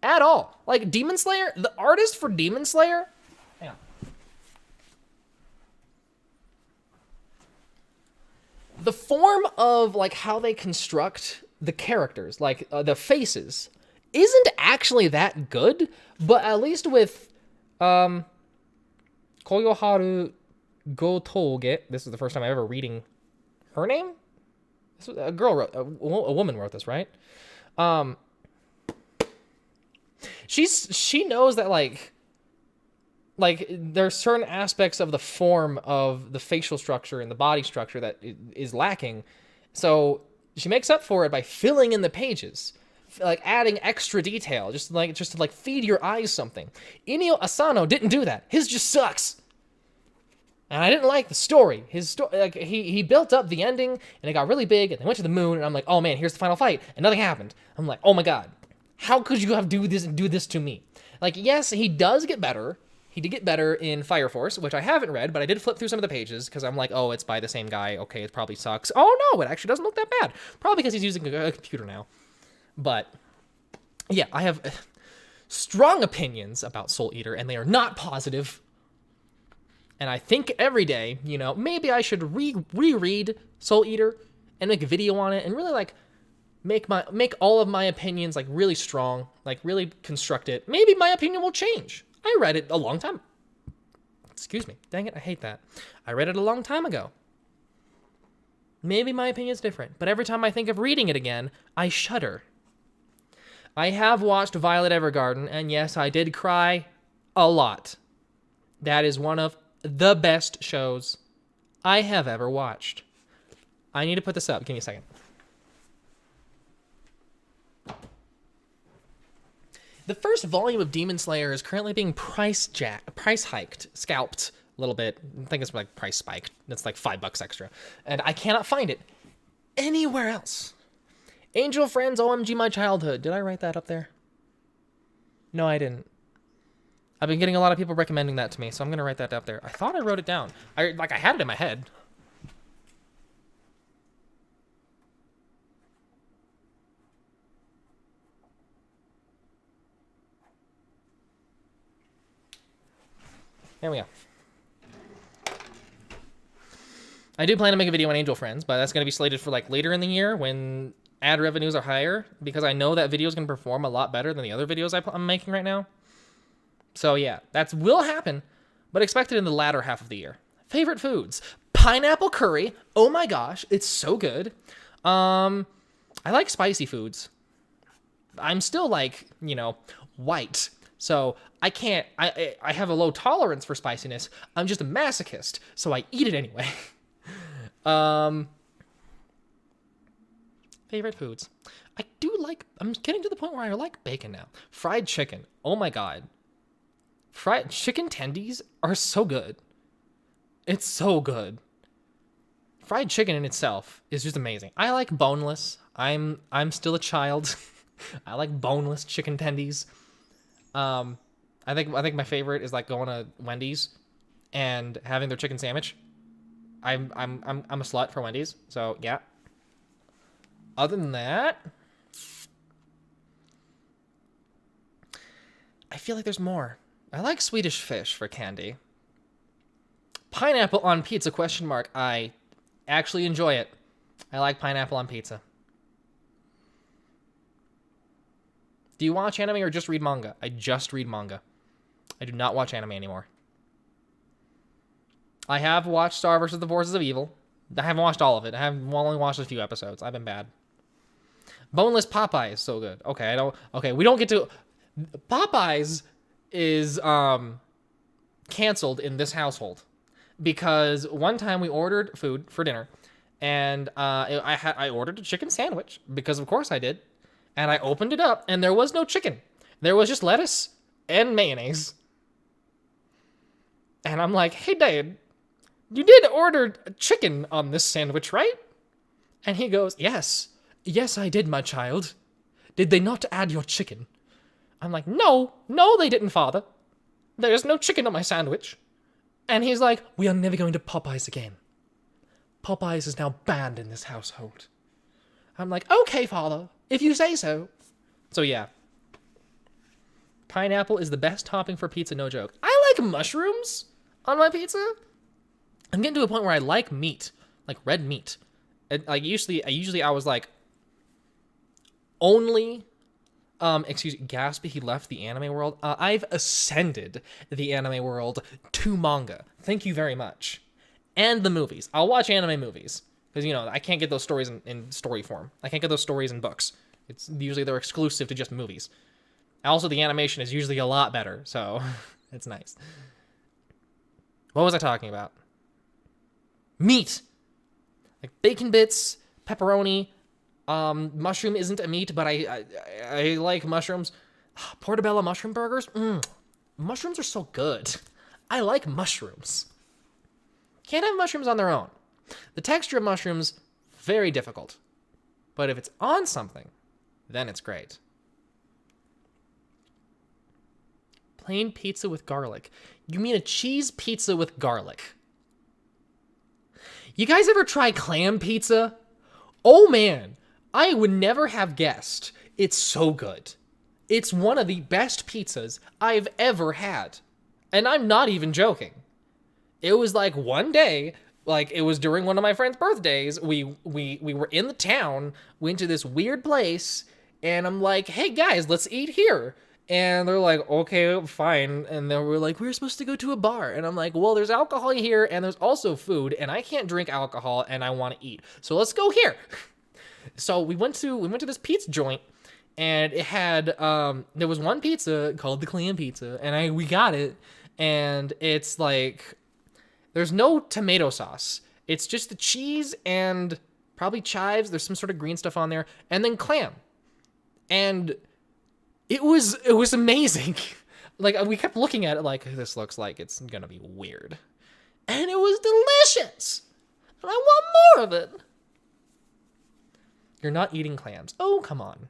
at all. Like Demon Slayer, the artist for Demon Slayer, hang on. The form of like how they construct the characters, like the faces, isn't actually that good, but at least with Koyoharu Gotoge, this is the first time I'm ever reading her name. This was, a girl wrote, a woman wrote this, right? She knows that like there's certain aspects of the form of the facial structure and the body structure that is lacking, so she makes up for it by filling in the pages, like adding extra detail, just to feed your eyes something. Inio Asano didn't do that. His just sucks. And I didn't like the story. His story, like he built up the ending, and it got really big, and they went to the moon, and I'm like, oh man, here's the final fight, and nothing happened. I'm like, oh my god, how could you have do this to me? Like, yes, he does get better. He did get better in Fire Force, which I haven't read, but I did flip through some of the pages because I'm like, oh, it's by the same guy. Okay, it probably sucks. Oh no, it actually doesn't look that bad. Probably because he's using a computer now. But yeah, I have strong opinions about Soul Eater, and they are not positive. And I think every day, maybe I should reread Soul Eater and make a video on it and really like make all of my opinions like really strong, like really construct it. Maybe my opinion will change. I read it a long time. Excuse me. Dang it, I hate that. I read it a long time ago. Maybe my opinion's different, but every time I think of reading it again, I shudder. I have watched Violet Evergarden, and yes, I did cry a lot. That is one of the best shows I have ever watched. I need to put this up. Give me a second. The first volume of Demon Slayer is currently being price hiked, scalped a little bit. I think it's like price spiked. It's like $5 extra. And I cannot find it anywhere else. Angel Friends, OMG My Childhood. Did I write that up there? No, I didn't. I've been getting a lot of people recommending that to me, so I'm going to write that up there. I thought I wrote it down. I had it in my head. There we go. I do plan to make a video on Angel Friends, but that's going to be slated for like later in the year when ad revenues are higher, because I know that video is going to perform a lot better than the other videos I'm making right now. So yeah, that will happen, but expect it in the latter half of the year. Favorite foods: pineapple curry. Oh my gosh, it's so good. I like spicy foods. I'm still like, white. So I can't, I have a low tolerance for spiciness. I'm just a masochist, so I eat it anyway. Favorite foods. I'm getting to the point where I like bacon now. Fried chicken. Oh my god. Fried chicken tendies are so good. It's so good. Fried chicken in itself is just amazing. I like boneless. I'm still a child. I like boneless chicken tendies. I think my favorite is like going to Wendy's and having their chicken sandwich. I'm a slut for Wendy's, so yeah. Other than that, I feel like there's more. I like Swedish fish for candy. Pineapple on pizza, question mark. I actually enjoy it. I like pineapple on pizza. Do you watch anime or just read manga? I just read manga. I do not watch anime anymore. I have watched Star vs. the Forces of Evil. I haven't watched all of it. I have only watched a few episodes. I've been bad. Boneless Popeye is so good. Okay, we don't get to... Popeyes is canceled in this household because one time we ordered food for dinner and I ordered a chicken sandwich because of course I did, and I opened it up and there was no chicken. There was just lettuce and mayonnaise. And I'm like, hey Dad, you did order chicken on this sandwich, right? And he goes, yes, I did, my child. Did they not add your chicken? I'm like, no, they didn't, Father. There's no chicken on my sandwich. And he's like, we are never going to Popeyes again. Popeyes is now banned in this household. I'm like, okay, Father, if you say so. So yeah. Pineapple is the best topping for pizza, no joke. I like mushrooms on my pizza. I'm getting to a point where I like meat, like red meat. And like usually I was like, only... Gatsby, he left the anime world. I've ascended the anime world to manga. Thank you very much. And the movies. I'll watch anime movies. Because, I can't get those stories in story form. I can't get those stories in books. They're exclusive to just movies. Also, the animation is usually a lot better, so it's nice. What was I talking about? Meat! Like bacon bits, pepperoni. Mushroom isn't a meat, but I like mushrooms. Portobello mushroom burgers? Mushrooms are so good. I like mushrooms. Can't have mushrooms on their own. The texture of mushrooms, very difficult. But if it's on something, then it's great. Plain pizza with garlic. You mean a cheese pizza with garlic? You guys ever try clam pizza? Oh man, I would never have guessed. It's so good. It's one of the best pizzas I've ever had. And I'm not even joking. It was like one day, like it was during one of my friend's birthdays, we were in the town, went to this weird place, and I'm like, hey guys, let's eat here. And they're like, okay, fine. And then we're like, we're supposed to go to a bar. And I'm like, well, there's alcohol here, and there's also food, and I can't drink alcohol, and I want to eat. So let's go here. So we went to this pizza joint, and it had there was one pizza called the clam pizza, and we got it, and it's like there's no tomato sauce. It's just the cheese and probably chives. There's some sort of green stuff on there, and then clam. And it was amazing. Like we kept looking at it like this looks like it's gonna be weird, and it was delicious, and I want more of it. You're not eating clams. Oh, come on.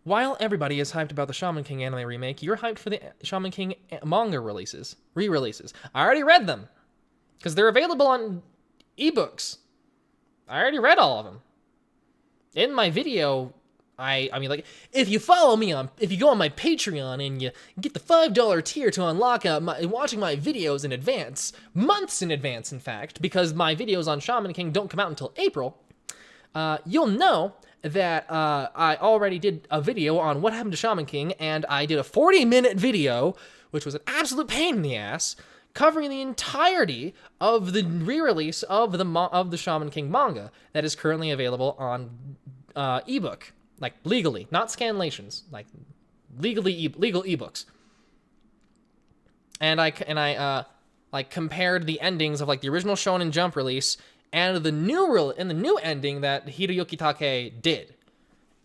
While everybody is hyped about the Shaman King anime remake, you're hyped for the Shaman King manga re-releases. I already read them, because they're available on ebooks. I already read all of them. In my video, I mean, like, if you go on my Patreon and you get the $5 tier to unlock watching my videos in advance, months in advance, in fact, because my videos on Shaman King don't come out until April, you'll know that I already did a video on what happened to Shaman King, and I did a 40-minute video, which was an absolute pain in the ass, covering the entirety of the re-release of the Shaman King manga that is currently available on ebook. Like, legally, not scanlations, like, legal ebooks. And I compared the endings of, like, the original Shonen Jump release and the new ending that Hiroyuki Take did.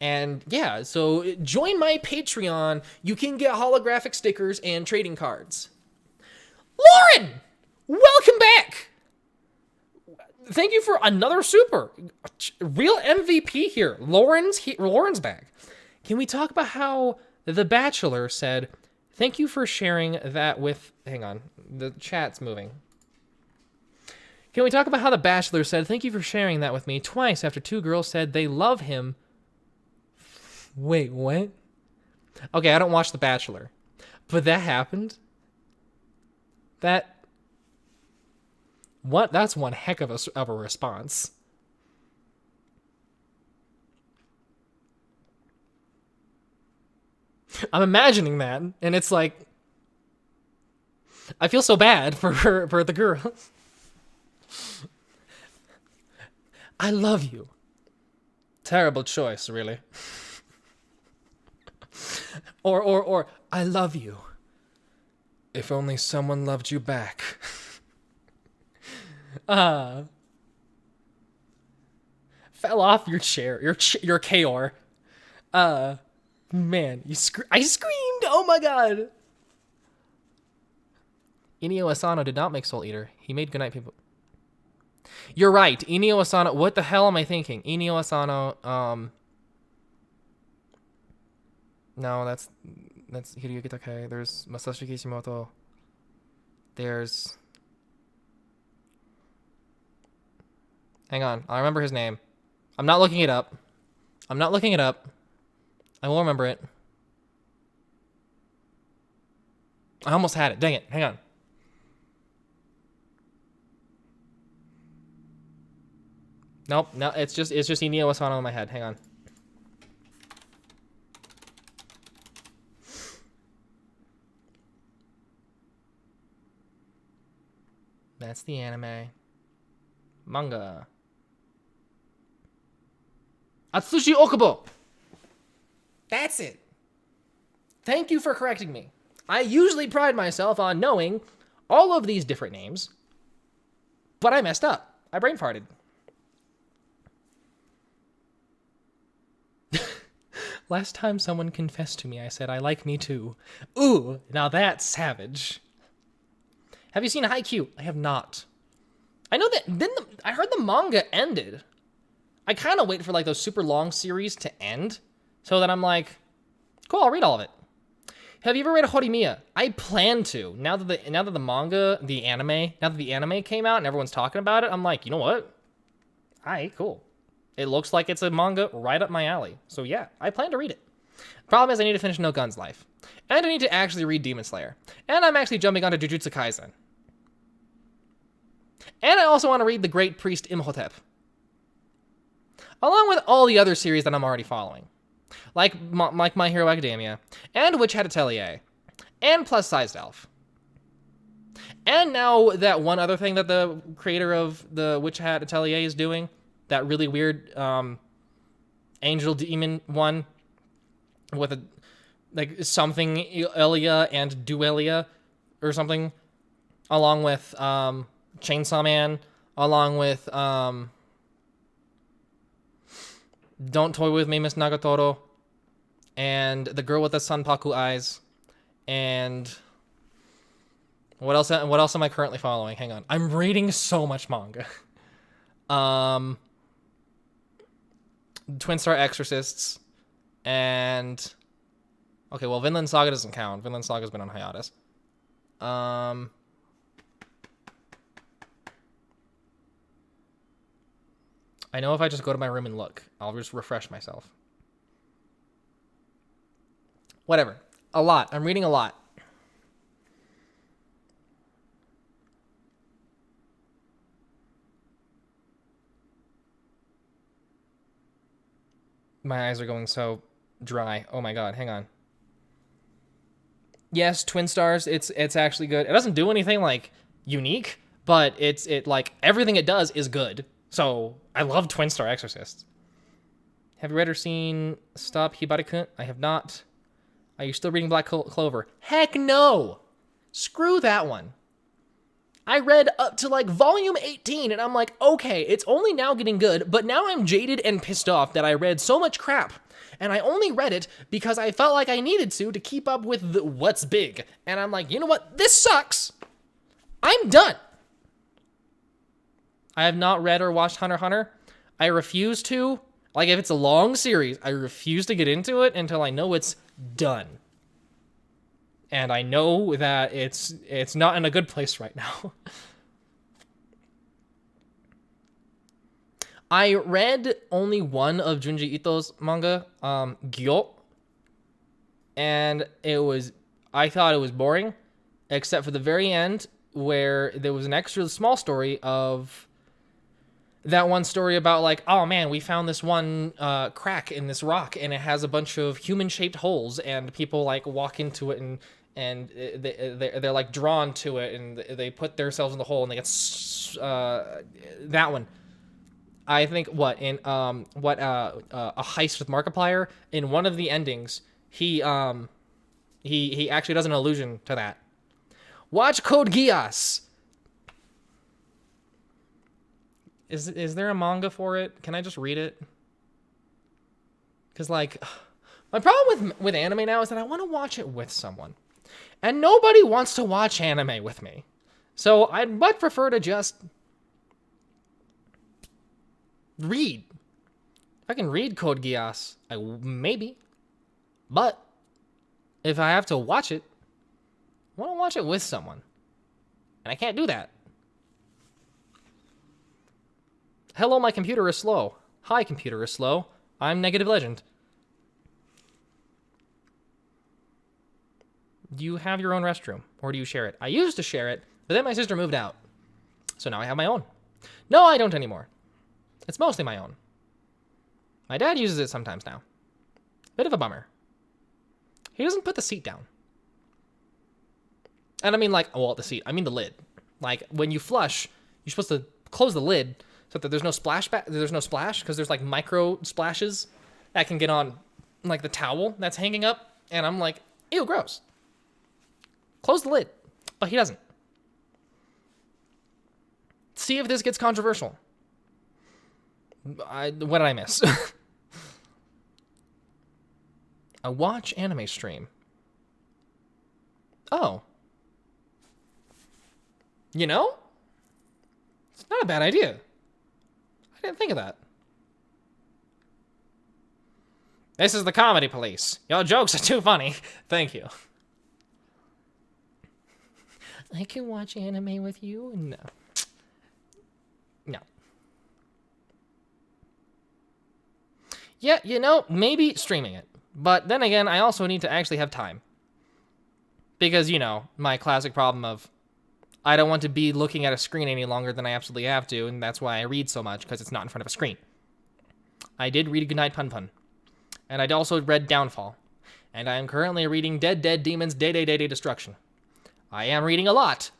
And, yeah, so join my Patreon. You can get holographic stickers and trading cards. Lauren! Welcome back! thank you for another super. Real MVP here. Lauren's back. Can we talk about how The Bachelor said, thank you for sharing that with... Hang on. The chat's moving. Can we talk about how The Bachelor said, thank you for sharing that with me twice after 2 girls said they love him. Wait, what? Okay, I don't watch The Bachelor. But that happened? What? That's one heck of a response. I'm imagining that, and it's like, I feel so bad for the girl. I love you. Terrible choice, really. or I love you. If only someone loved you back. Fell off your chair, your Kaor. Man, I screamed. Oh my god. Inio Asano did not make Soul Eater. He made Goodnight People. You're right. Inio Asano. What the hell am I thinking? Inio Asano. No, that's Hiroyuki Takei. There's Masashi Kishimoto. There's... Hang on. I'll remember his name. I'm not looking it up. I will remember it. I almost had it. Dang it. Hang on. Nope. No, it's just Inio Asano in my head. Hang on. That's the anime. Manga. Atsushi Okubo. That's it. Thank you for correcting me. I usually pride myself on knowing all of these different names, but I messed up. I brain farted. Last time someone confessed to me, I said, I like me too. Ooh, now that's savage. Have you seen Haikyuu? I have not. I know that, I heard the manga ended. I kind of wait for like those super long series to end, so that I'm like, cool, I'll read all of it. Have you ever read Horimiya? I plan to. Now that the anime came out and everyone's talking about it, I'm like, you know what? Alright, cool. It looks like it's a manga right up my alley. So yeah, I plan to read it. Problem is I need to finish No Gun's Life. And I need to actually read Demon Slayer. And I'm actually jumping onto Jujutsu Kaisen. And I also want to read The Great Priest Imhotep. Along with all the other series that I'm already following. Like My Hero Academia, and Witch Hat Atelier, and Plus Sized Elf. And now that one other thing that the creator of the Witch Hat Atelier is doing, that really weird angel demon one with a like something Elia and Duelia or something, along with Chainsaw Man, along with Don't Toy With Me, Miss Nagatoro, and the girl with the Sanpaku eyes, and what else am I currently following? Hang on. I'm reading so much manga. Twin Star Exorcists, and okay, well, Vinland Saga doesn't count. Vinland Saga's been on hiatus. I know if I just go to my room and look, I'll just refresh myself. Whatever. A lot. I'm reading a lot. My eyes are going so dry. Oh my god, hang on. Yes, Twin Stars, it's actually good. It doesn't do anything like unique, but it like everything it does is good. So, I love Twin Star Exorcists. Have you read or seen Stop Hibari-kun? I have not. Are you still reading Black Clover? Heck no! Screw that one. I read up to like volume 18 and I'm like, okay, it's only now getting good, but now I'm jaded and pissed off that I read so much crap. And I only read it because I felt like I needed to keep up with what's big. And I'm like, you know what? This sucks. I'm done. I have not read or watched Hunter x Hunter. I refuse to. Like, if it's a long series, I refuse to get into it until I know it's done. And I know that it's not in a good place right now. I read only one of Junji Ito's manga, Gyo. And I thought it was boring, except for the very end, where there was an extra small story of that one story about, like, oh man, we found this one crack in this rock, and it has a bunch of human-shaped holes, and people like walk into it, and they're like drawn to it, and they put themselves in the hole, and they get that one. I think a heist with Markiplier, in one of the endings, he actually does an allusion to that. Watch Code Geass. Is there a manga for it? Can I just read it? Because, like, my problem with anime now is that I want to watch it with someone. And nobody wants to watch anime with me. So I'd much prefer to just read. If I can read Code Geass, maybe. But if I have to watch it, I want to watch it with someone. And I can't do that. Hello, my computer is slow. Hi, computer is slow. I'm Negative Legend. Do you have your own restroom, or do you share it? I used to share it, but then my sister moved out. So now I have my own. No, I don't anymore. It's mostly my own. My dad uses it sometimes now. Bit of a bummer. He doesn't put the seat down. And I mean, like, well, the seat. I mean the lid. Like, when you flush, you're supposed to close the lid so that there's no splash, because there's, like, micro splashes that can get on, like, the towel that's hanging up. And I'm like, ew, gross. Close the lid. But he doesn't. See if this gets controversial. What did I miss? A watch anime stream. Oh. You know? It's not a bad idea. I didn't think of that. This is the comedy police. Your jokes are too funny. Thank you. I can watch anime with you? No. No. Yeah, you know, maybe streaming it. But then again, I also need to actually have time. Because, you know, my classic problem of I don't want to be looking at a screen any longer than I absolutely have to, and that's why I read so much, because it's not in front of a screen. I did read Goodnight Pun Pun. And I'd also read Downfall. And I am currently reading Dead Dead Demons Day Day Day Day Destruction. I am reading a lot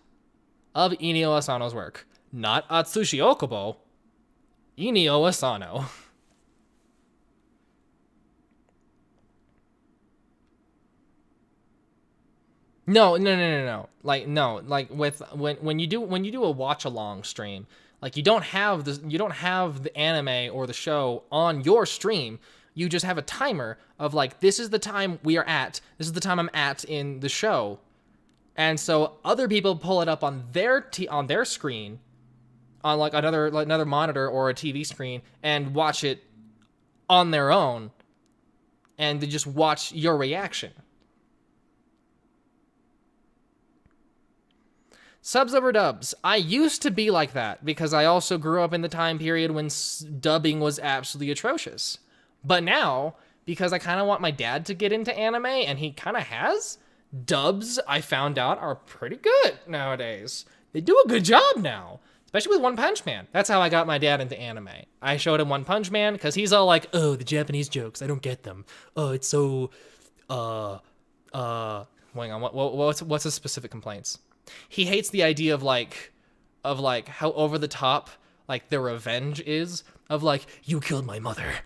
of Inio Asano's work. Not Atsushi Okubo. Inio Asano. No. Like, no. Like, when you do a watch along stream, like, you don't have the anime or the show on your stream. You just have a timer of, like, this is the time we are at. This is the time I'm at in the show. And so other people pull it up on their screen, on, like, another monitor or a TV screen, and watch it on their own, and they just watch your reaction. Subs over dubs. I used to be like that because I also grew up in the time period when dubbing was absolutely atrocious. But now, because I kind of want my dad to get into anime, and he kind of has, dubs, I found out, are pretty good nowadays. They do a good job now, especially with One Punch Man. That's how I got my dad into anime. I showed him One Punch Man because he's all like, oh, the Japanese jokes, I don't get them. Oh, it's so, hang on, what's his specific complaints? He hates the idea of like how over the top, like, the revenge is, of like, you killed my mother,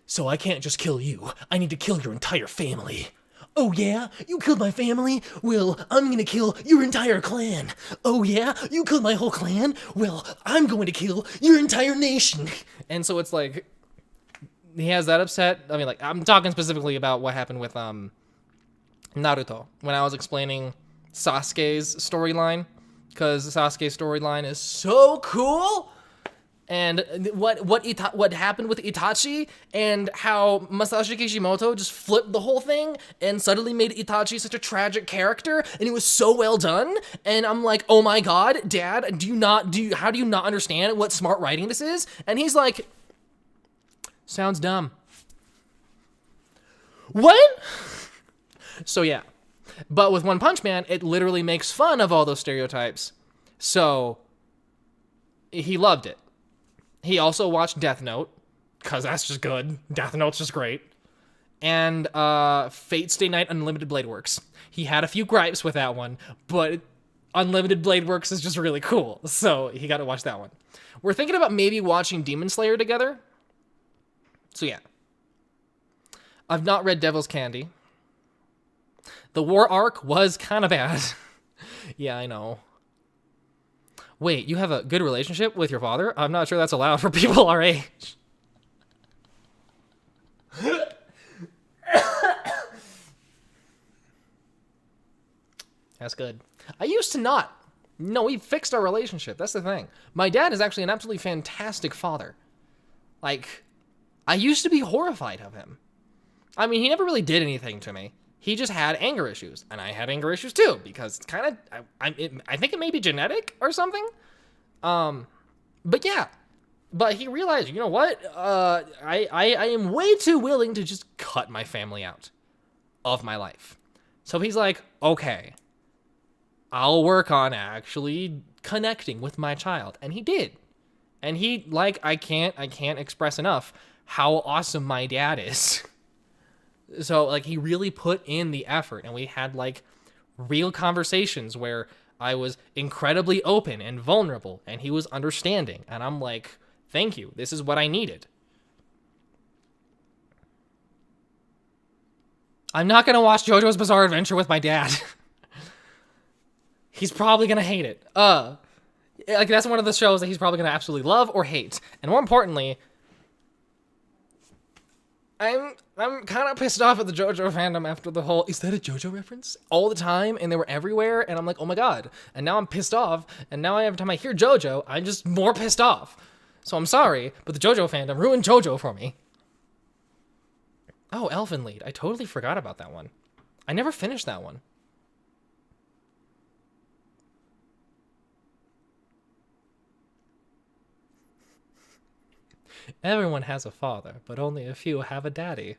so I can't just kill you. I need to kill your entire family. Oh yeah? You killed my family? Well, I'm gonna kill your entire clan. Oh yeah? You killed my whole clan? Well, I'm going to kill your entire nation. And so it's like, he has that upset. I mean, like, I'm talking specifically about what happened with Naruto, when I was explaining Sasuke's storyline, because Sasuke's storyline is so cool. and what happened with Itachi, and how Masashi Kishimoto just flipped the whole thing and suddenly made Itachi such a tragic character, and it was so well done. And I'm like, oh my god, Dad, how do you not understand what smart writing this is? And he's like, sounds dumb. What? So yeah, but with One Punch Man, it literally makes fun of all those stereotypes. So he loved it. He also watched Death Note, because that's just good. Death Note's just great. And Fate Stay Night Unlimited Blade Works. He had a few gripes with that one, but Unlimited Blade Works is just really cool. So he got to watch that one. We're thinking about maybe watching Demon Slayer together. So yeah. I've not read Devil's Candy. The War arc was kind of bad. Yeah, I know. Wait, you have a good relationship with your father? I'm not sure that's allowed for people our age. That's good. I used to not. No, we fixed our relationship. That's the thing. My dad is actually an absolutely fantastic father. Like, I used to be horrified of him. I mean, he never really did anything to me. He just had anger issues, and I had anger issues too, because it's kind of, I think it may be genetic or something. But yeah, but he realized, you know what? I am way too willing to just cut my family out of my life. So he's like, okay, I'll work on actually connecting with my child. And he did. And he, like, I can't express enough how awesome my dad is. So, like, he really put in the effort, and we had, like, real conversations where I was incredibly open and vulnerable, and he was understanding. And I'm like, thank you. This is what I needed. I'm not going to watch JoJo's Bizarre Adventure with my dad. He's probably going to hate it. Like, that's one of the shows that he's probably going to absolutely love or hate. And more importantly, I'm kind of pissed off at the JoJo fandom after the whole, is that a JoJo reference? All the time, and they were everywhere, and I'm like, oh my god. And now I'm pissed off, and now every time I hear JoJo, I'm just more pissed off. So I'm sorry, but the JoJo fandom ruined JoJo for me. Oh, Elfen Lied. I totally forgot about that one. I never finished that one. Everyone has a father, but only a few have a daddy.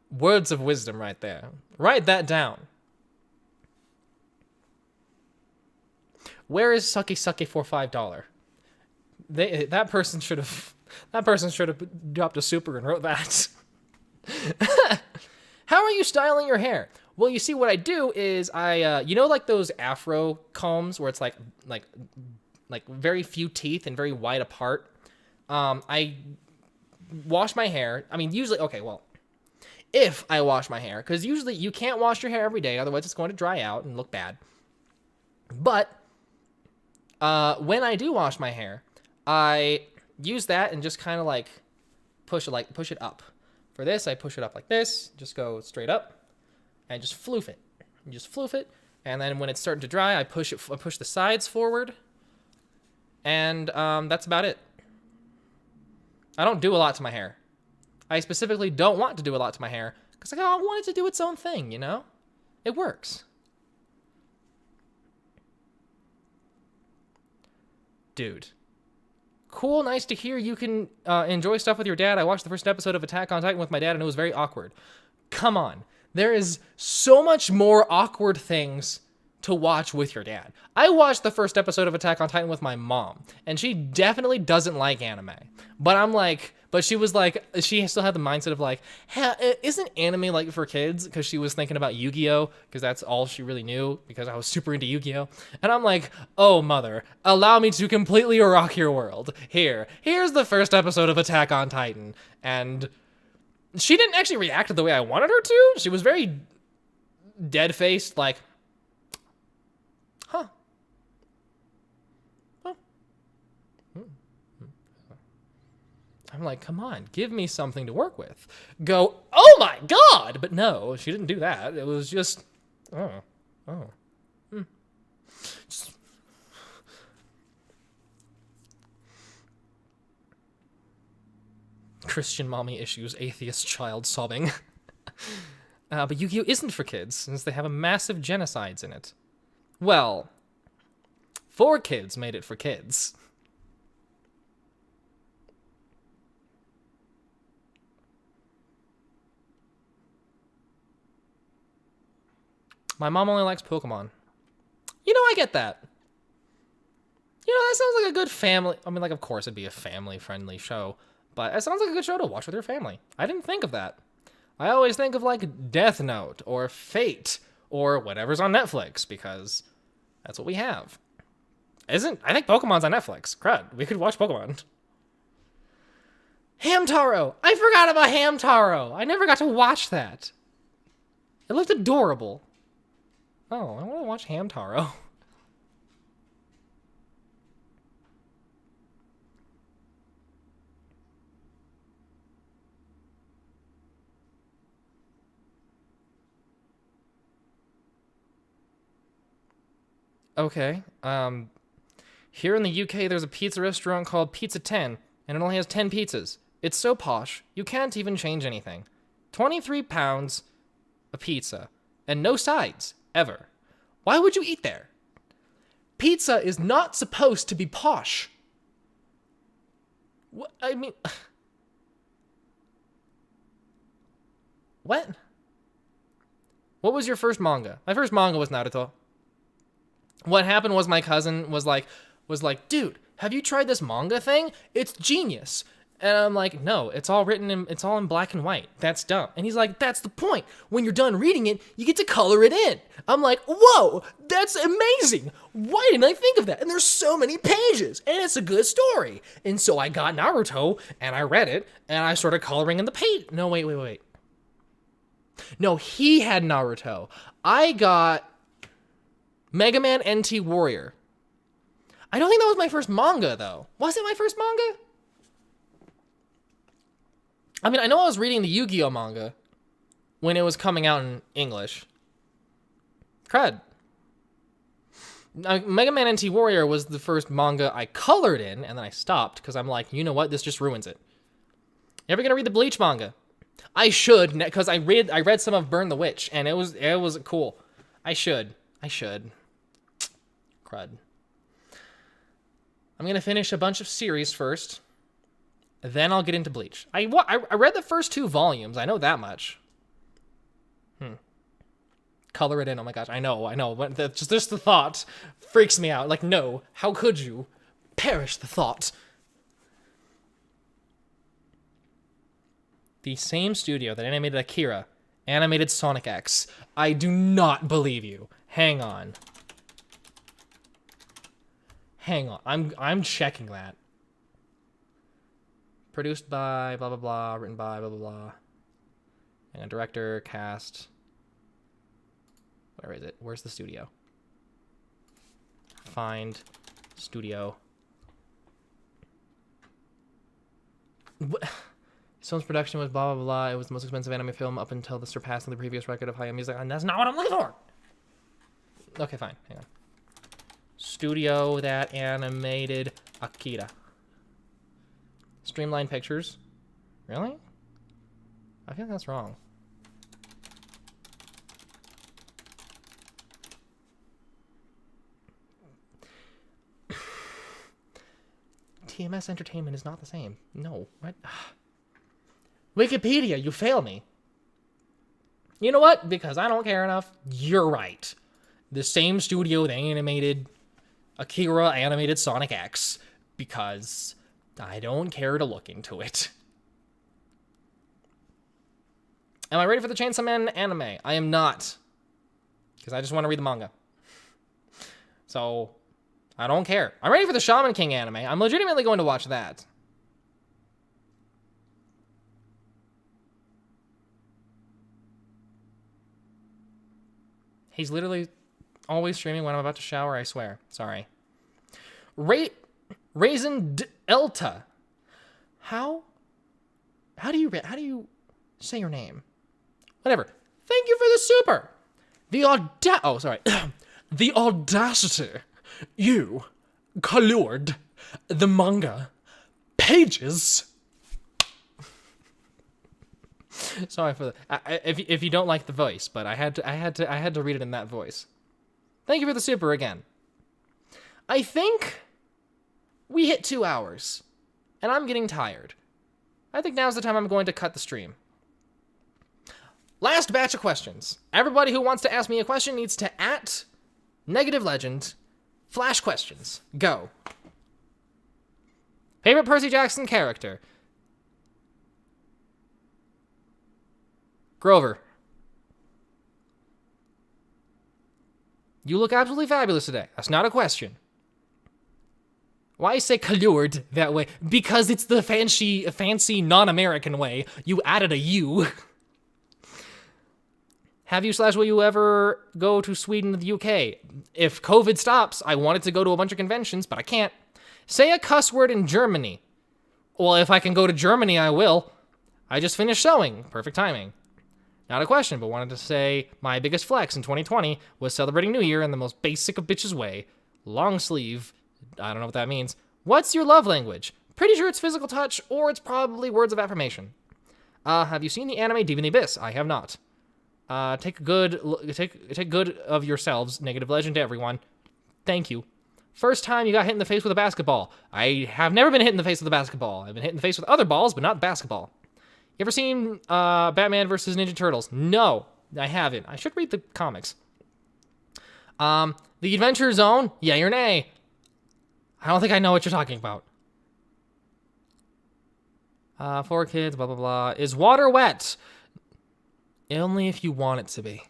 Words of wisdom right there. Write that down. Where is Sucky Sucky for $5? That person should have dropped a super and wrote that. How are you styling your hair? Well, you see, what I do is you know, like those afro combs where it's like very few teeth and very wide apart. I wash my hair. I mean, usually, okay, well, if I wash my hair, because usually you can't wash your hair every day, otherwise it's going to dry out and look bad. But when I do wash my hair, I use that and just kind of like push it up. For this, I push it up like this, just go straight up, and just floof it. You just floof it, and then when it's starting to dry, I push the sides forward, and that's about it. I don't do a lot to my hair. I specifically don't want to do a lot to my hair because I want it to do its own thing, you know? It works. Dude. Cool, nice to hear you can enjoy stuff with your dad. I watched the first episode of Attack on Titan with my dad and it was very awkward. Come on. There is so much more awkward things to watch with your dad. I watched the first episode of Attack on Titan with my mom, and she definitely doesn't like anime. But I'm like, but she was like, she still had the mindset of like, hey, isn't anime like for kids? Because she was thinking about Yu-Gi-Oh! Because that's all she really knew, because I was super into Yu-Gi-Oh! And I'm like, oh mother, allow me to completely rock your world. Here's the first episode of Attack on Titan. And she didn't actually react the way I wanted her to. She was very dead-faced, like, huh. I'm like, come on, give me something to work with. Go, oh my god! But no, she didn't do that. It was just, oh. Christian mommy issues, atheist child sobbing. But Yu-Gi-Oh! Isn't for kids, since they have a massive genocides in it. Well, 4Kids made it for kids. My mom only likes Pokemon. You know, I get that. You know, that sounds like a good family... I mean, like, of course it'd be a family-friendly show, but it sounds like a good show to watch with your family. I didn't think of that. I always think of, like, Death Note, or Fate, or whatever's on Netflix, because that's what we have. I think Pokemon's on Netflix. Crud, we could watch Pokemon. Hamtaro! I forgot about Hamtaro! I never got to watch that. It looked adorable. Oh, I want to watch Hamtaro. Okay, here in the UK, there's a pizza restaurant called Pizza 10, and it only has 10 pizzas. It's so posh, you can't even change anything. £23 a pizza, and no sides, ever. Why would you eat there? Pizza is not supposed to be posh. What? I mean... What? What was your first manga? My first manga was Naruto. What happened was my cousin was like, dude, have you tried this manga thing? It's genius. And I'm like, no, it's all in black and white. That's dumb. And he's like, that's the point. When you're done reading it, you get to color it in. I'm like, whoa, that's amazing. Why didn't I think of that? And there's so many pages, and it's a good story. And so I got Naruto, and I read it, and I started coloring in the page. No, wait. No, he had Naruto. I got Mega Man NT Warrior. I don't think that was my first manga, though. Was it my first manga? I mean, I know I was reading the Yu-Gi-Oh! Manga when it was coming out in English. Crud. Mega Man NT Warrior was the first manga I colored in, and then I stopped, because I'm like, you know what? This just ruins it. You ever gonna read the Bleach manga? I should, because I read some of Burn the Witch, and it was cool. I should. Crud. I'm gonna finish a bunch of series first. Then I'll get into Bleach. I read the first 2 volumes. I know that much. Color it in. Oh my gosh. I know. But just the thought freaks me out. Like, no. How could you? Perish the thought. The same studio that animated Akira animated Sonic X. I do not believe you. Hang on. I'm checking that. Produced by blah blah blah, written by blah blah blah. And director, cast. Where is it? Where's the studio? Find studio. What? This film's production was blah blah blah. It was the most expensive anime film up until the surpassing the previous record of Hayao Miyazaki. And that's not what I'm looking for. Okay, fine. Hang on. Studio that animated Akira. Streamline Pictures. Really? I feel that's wrong. TMS Entertainment is not the same. No. What? Wikipedia, you fail me. You know what? Because I don't care enough. You're right. The same studio that animated Akira animated Sonic X. Because I don't care to look into it. Am I ready for the Chainsaw Man anime? I am not. Because I just want to read the manga. So, I don't care. I'm ready for the Shaman King anime. I'm legitimately going to watch that. He's literally always streaming when I'm about to shower, I swear. Sorry. Raisin Delta. How do you say your name? Whatever. Thank you for the super. The audacity. You colored the manga pages. Sorry for if you don't like the voice, but I had to read it in that voice. Thank you for the super again. I think we hit 2 hours, and I'm getting tired. I think now's the time I'm going to cut the stream. Last batch of questions. Everybody who wants to ask me a question needs to @NegativeLegend flash questions. Go. Favorite Percy Jackson character? Grover. You look absolutely fabulous today. That's not a question. Why say colored that way? Because it's the fancy non-American way. You added a U. Have you / will you ever go to Sweden or the UK? If COVID stops, I wanted to go to a bunch of conventions, but I can't. Say a cuss word in Germany. Well, if I can go to Germany, I will. I just finished sewing. Perfect timing. Not a question, but wanted to say my biggest flex in 2020 was celebrating New Year in the most basic of bitches way. Long sleeve. I don't know what that means. What's your love language? Pretty sure it's physical touch, or it's probably words of affirmation. Have you seen the anime Deep in the Abyss? I have not. Take good of yourselves. Negative Legend to everyone. Thank you. First time you got hit in the face with a basketball. I have never been hit in the face with a basketball. I've been hit in the face with other balls, but not basketball. You ever seen Batman versus Ninja Turtles? No, I haven't. I should read the comics. The Adventure Zone? Yay or nay? I don't think I know what you're talking about. 4 kids, blah, blah, blah. Is water wet? Only if you want it to be.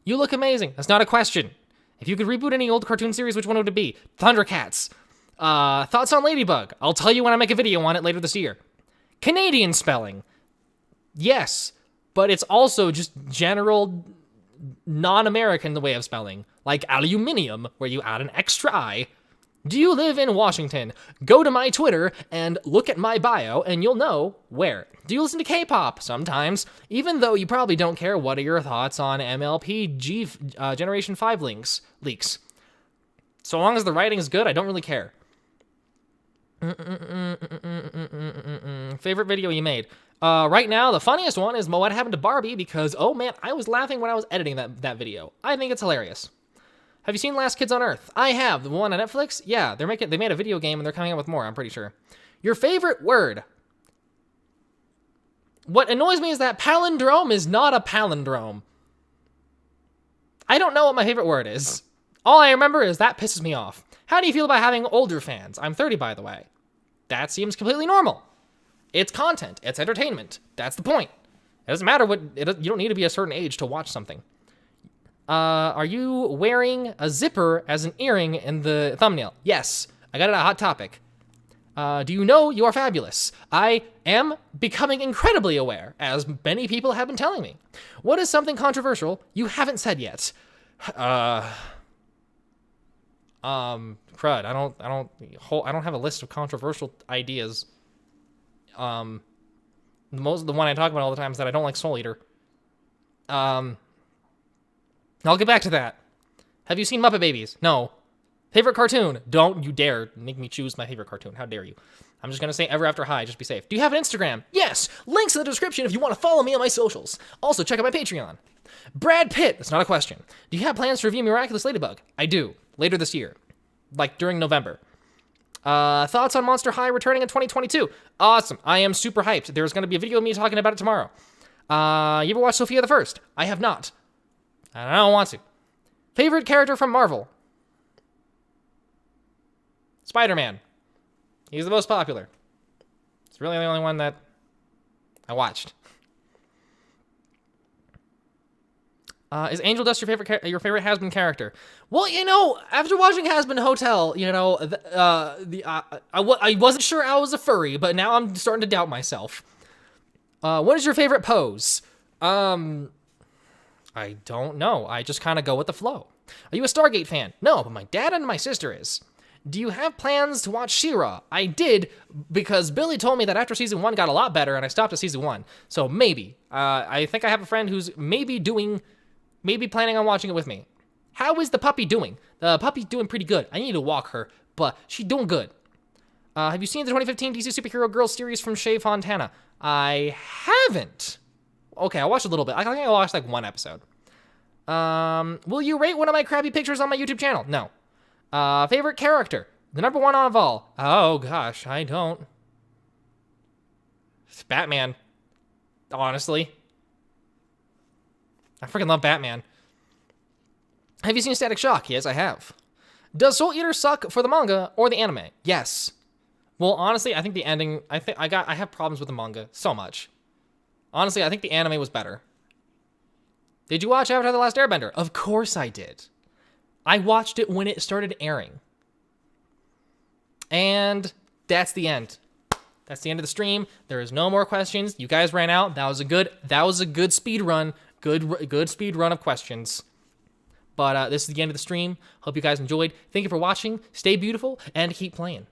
You look amazing. That's not a question. If you could reboot any old cartoon series, which one would it be? Thundercats. Thoughts on Ladybug? I'll tell you when I make a video on it later this year. Canadian spelling. Yes, but it's also just general non-American the way of spelling. Like aluminium, where you add an extra I. Do you live in Washington? Go to my Twitter and look at my bio, and you'll know where. Do you listen to K-pop? Sometimes. Even though you probably don't care, what are your thoughts on MLP Generation 5 leaks? So long as the writing is good, I don't really care. Favorite video you made? Right now, the funniest one is What Happened to Barbie, because, oh man, I was laughing when I was editing that video. I think it's hilarious. Have you seen Last Kids on Earth? I have. The one on Netflix? Yeah, they made a video game and they're coming out with more, I'm pretty sure. Your favorite word? What annoys me is that palindrome is not a palindrome. I don't know what my favorite word is. All I remember is that pisses me off. How do you feel about having older fans? I'm 30, by the way. That seems completely normal. It's content. It's entertainment. That's the point. It doesn't matter you don't need to be a certain age to watch something. Are you wearing a zipper as an earring in the thumbnail? Yes. I got it at Hot Topic. Do you know you are fabulous? I am becoming incredibly aware, as many people have been telling me. What is something controversial you haven't said yet? Crud. I don't have a list of controversial ideas. The one I talk about all the time is that I don't like Soul Eater. I'll get back to that. Have you seen Muppet Babies? No. Favorite cartoon? Don't you dare make me choose my favorite cartoon. How dare you? I'm just going to say Ever After High, just be safe. Do you have an Instagram? Yes! Links in the description if you want to follow me on my socials. Also, check out my Patreon. Brad Pitt. That's not a question. Do you have plans to review Miraculous Ladybug? I do. Later this year. Like, during November. Thoughts on Monster High returning in 2022? Awesome. I am super hyped. There's going to be a video of me talking about it tomorrow. You ever watch Sophia the First? I have not. I don't want to. Favorite character from Marvel? Spider-Man. He's the most popular. It's really the only one that I watched. Is Angel Dust your favorite has-been character? Well, you know, after watching Has-Been Hotel, you know, I wasn't sure I was a furry, but now I'm starting to doubt myself. What is your favorite pose? I don't know. I just kind of go with the flow. Are you a Stargate fan? No, but my dad and my sister is. Do you have plans to watch She-Ra? I did, because Billy told me that after season 1 got a lot better, and I stopped at season 1. So maybe. I think I have a friend who's maybe planning on watching it with me. How is the puppy doing? The puppy's doing pretty good. I need to walk her, but she's doing good. Have you seen the 2015 DC Superhero Girls series from Shea Fontana? I haven't. Okay, I watched a little bit. I think I watched like one episode. Will you rate one of my crappy pictures on my YouTube channel? No. Favorite character? The number one of all. Oh, gosh, I don't. It's Batman. Honestly. I freaking love Batman. Have you seen Static Shock? Yes, I have. Does Soul Eater suck for the manga or the anime? Yes. Well, honestly, I think the ending, I have problems with the manga so much. Honestly, I think the anime was better. Did you watch Avatar: The Last Airbender? Of course I did. I watched it when it started airing. And that's the end. That's the end of the stream. There is no more questions. You guys ran out. That was a good speed run. Good speed run of questions. But this is the end of the stream. Hope you guys enjoyed. Thank you for watching. Stay beautiful and keep playing.